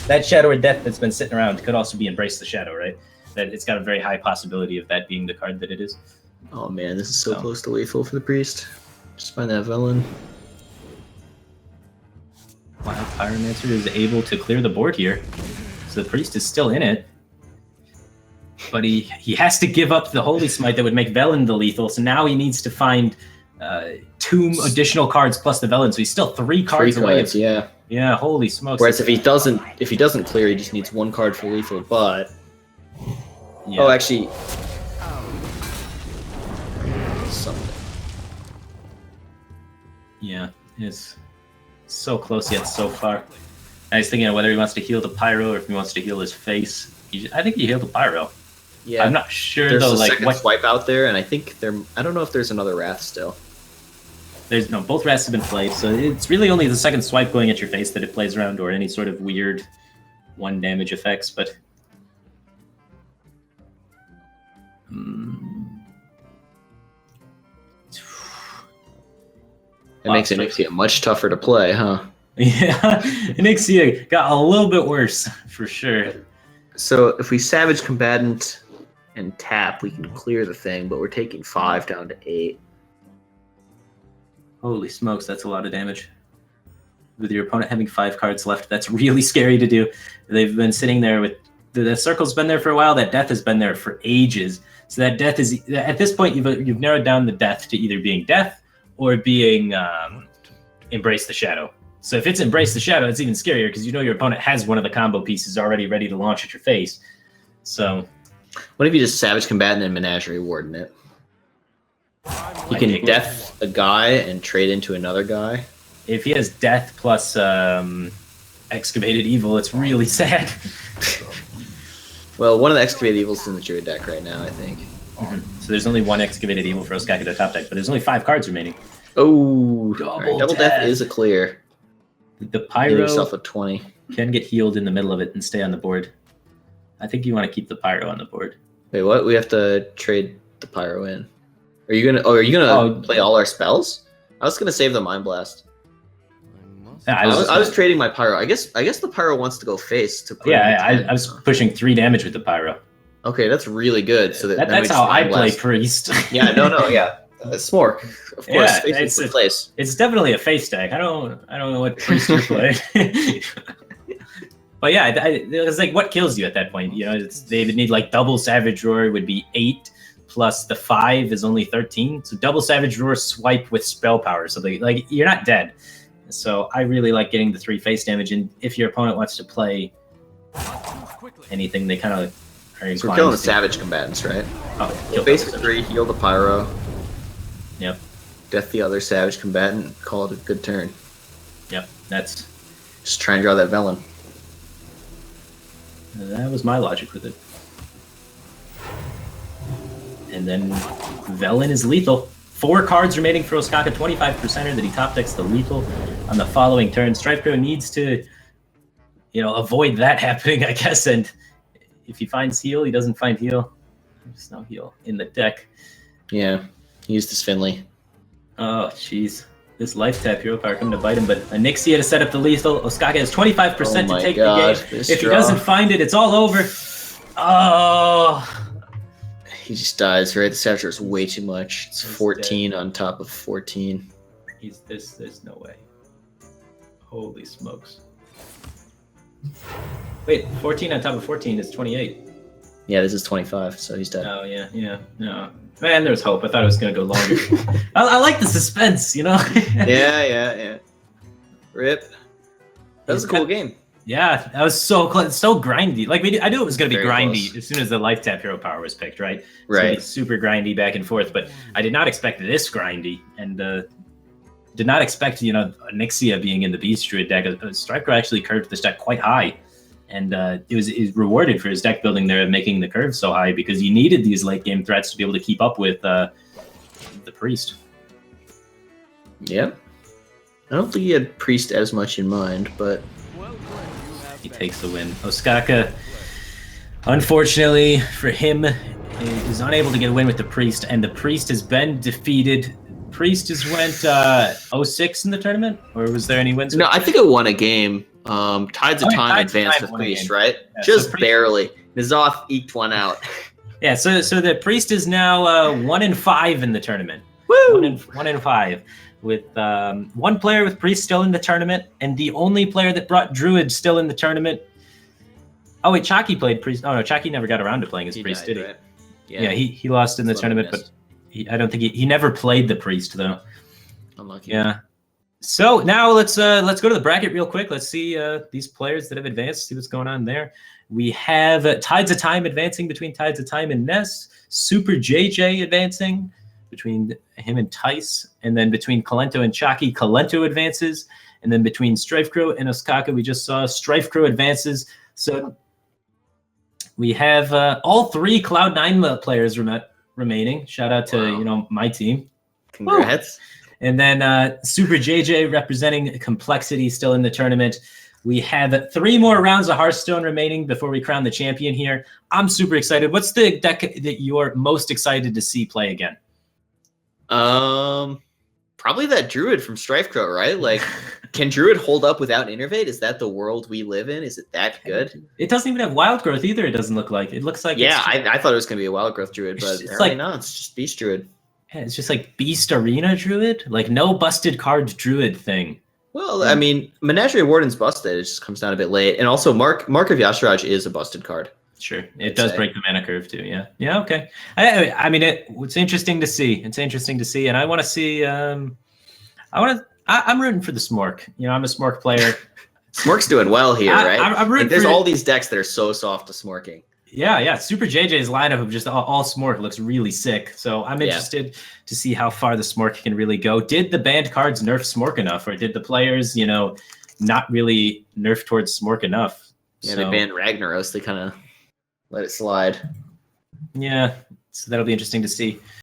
That Shadow or Death that's been sitting around could also be Embrace the Shadow, right? That it's got a very high possibility of that being the card that it is. Oh man, this is so So. close to lethal for the priest. Just find that villain. Wow, Pyromancer is able to clear the board here. So the priest is still in it. But he has to give up the Holy Smite that would make Velen the lethal. So now he needs to find 2 additional cards plus the Velen. So he's still 3 cards away. Cards, yeah. Yeah, holy smokes. Whereas if he doesn't clear, he just needs 1 card for lethal. But Yeah. oh, actually, something. Yeah, it's so close yet so far. I was thinking of whether he wants to heal the Pyro or if he wants to heal his face. I think he healed the Pyro. Yeah, I'm not sure there's though. a Like second what? swipe out there, and I think I don't know if there's another Wrath still. There's no. Both Wraths have been played, so it's really only the second swipe going at your face that it plays around, or any sort of weird 1 damage effects. But It makes it much tougher to play, huh? yeah, Nixia got a little bit worse for sure. So if we Savage Combatant and tap, we can clear the thing, but we're taking 5 down to 8. Holy smokes, that's a lot of damage. With your opponent having 5 cards left, that's really scary to do. They've been sitting there with the circle's been there for a while. That death has been there for ages. So that death is at this point you've narrowed down the death to either being death or being Embrace the Shadow. So if it's Embrace the Shadow, it's even scarier because you know your opponent has one of the combo pieces already ready to launch at your face. So What if you just Savage Combatant and Menagerie Warden it? You I can dig it. death a guy and trade into another guy. If he has death plus Excavated Evil, it's really sad. Well, one of the Excavated Evils is in the Druid deck right now, I think. So there's only 1 Excavated Evil for Ostkaka to top deck, but there's only 5 cards remaining. Oh, Double double tap. death is a clear. The Give Pyro yourself a 20. can get healed in the middle of it and stay on the board. I think you want to keep the Pyro on the board. Wait, what? We have to trade the Pyro in. Are you gonna play all our spells? I was gonna save the Mind Blast. Yeah, I was trading my Pyro. I guess the Pyro wants to go face to put in yeah, the 10. I was pushing 3 damage with the Pyro. Okay, that's really good. So then we That's just how I Mind play Blast. Priest. Yeah, no, yeah. Smork, of course. Yeah, Face is place. It's definitely a face deck. I don't know what Priest you're playing. But yeah, it's like what kills you at that point. You know, they would need like double Savage Roar would be 8 plus the 5 is only 13. So double Savage Roar swipe with spell power. So you're not dead. So I really like getting the 3 face damage. And if your opponent wants to play anything, they kind of are inclined So we're killing the to. Savage Combatants, right? Oh, So basic 3, heal the Pyro, Yep, death the other Savage Combatant, call it a good turn. yep. That Just try and draw that Velen. was my logic with it. And then Velen is lethal. 4 cards remaining for Ostkaka, 25%er that he top decks the lethal on the following turn. StrifeCro needs to, avoid that happening, I guess. And if he finds heal, he doesn't find heal. There's no heal in the deck. Yeah, he used his Finley. Oh, jeez. This life tap hero power coming to bite him, but Anixia to set up the lethal. Ostkaka has 25% Oh to my take God, the game. this If he draw. doesn't find it, it's all over. Oh. He just dies, right? The Savage is way too much. It's He's 14 on top of 14. There's no way. Holy smokes. Wait, 14 on top of 14 is 28. Yeah, this is 25, so he's dead. Oh, yeah, no. Man, there's hope. I thought it was going to go longer. I like the suspense, Yeah. Rip. That was a cool game. Yeah, that was so close. So grindy. Like, I knew it was going to be Very grindy close. as soon as the life tap hero power was picked, right? It's gonna be Right. super grindy back and forth, but I did not expect this grindy, and did not expect, Nixia being in the Beast Druid deck. StrifeCro actually curved this deck quite high, and it was rewarded for his deck building there, making the curve so high because you needed these late game threats to be able to keep up with the Priest. Yeah. I don't think he had Priest as much in mind, but He takes the win. Ostkaka, unfortunately for him, is unable to get a win with the Priest, and the Priest has been defeated. Priest has went 0-6 in the tournament, or was there any wins? No, I think it won a game. Tides of Time Tides of advanced Time with won a Priest, game. right? Yeah, Just so Priest- barely. Nizoth eked one out. Yeah, so the Priest is now 1-5 in the tournament. Woo! 1-5, with one player with Priest still in the tournament, and the only player that brought Druid still in the tournament. Oh wait, Chalky played Priest. Oh no, Chalky never got around to playing as Priest, did he? Right? Yeah, he lost in the tournament, but I don't think he never played the Priest though. Unlucky. Yeah. So now let's go to the bracket real quick. Let's see these players that have advanced. See what's going on there. We have Tides of Time advancing between Tides of Time and Ness. Super JJ advancing between him and Tice, and then between Kalento and Chalky, Kalento advances, and then between StrifeCro and Ostkaka, we just saw StrifeCro advances. So we have all three Cloud9 players remaining. Shout out to my team. Congrats. And then Super JJ representing Complexity still in the tournament. We have 3 more rounds of Hearthstone remaining before we crown the champion here. I'm super excited. What's the deck that you're most excited to see play again? Probably that Druid from StrifeCro, right? Like, can Druid hold up without Innervate? Is that the world we live in? Is it that good? It doesn't even have wild growth either. It doesn't look like. It looks like I thought it was gonna be a wild growth Druid, but it's apparently like, not. It's just Beast Druid. Yeah, it's just like Beast Arena Druid, like no busted card Druid thing. Well, I mean, Menagerie Warden's busted. It just comes down a bit late, and also Mark of Yasharaj is a busted card. Sure, it does break the mana curve too. Yeah, okay. I mean, it's interesting to see. It's interesting to see, and I want to see. I'm rooting for the Smork. I'm a Smork player. Smork's doing well here, right? I'm rooting. There's all these decks that are so soft to Smorking. Yeah. Super JJ's lineup of just all Smork looks really sick. So I'm interested to see how far the Smork can really go. Did the banned cards nerf Smork enough, or did the players, not really nerf towards Smork enough? Yeah, they banned Ragnaros. They kind of let it slide. Yeah, so that'll be interesting to see.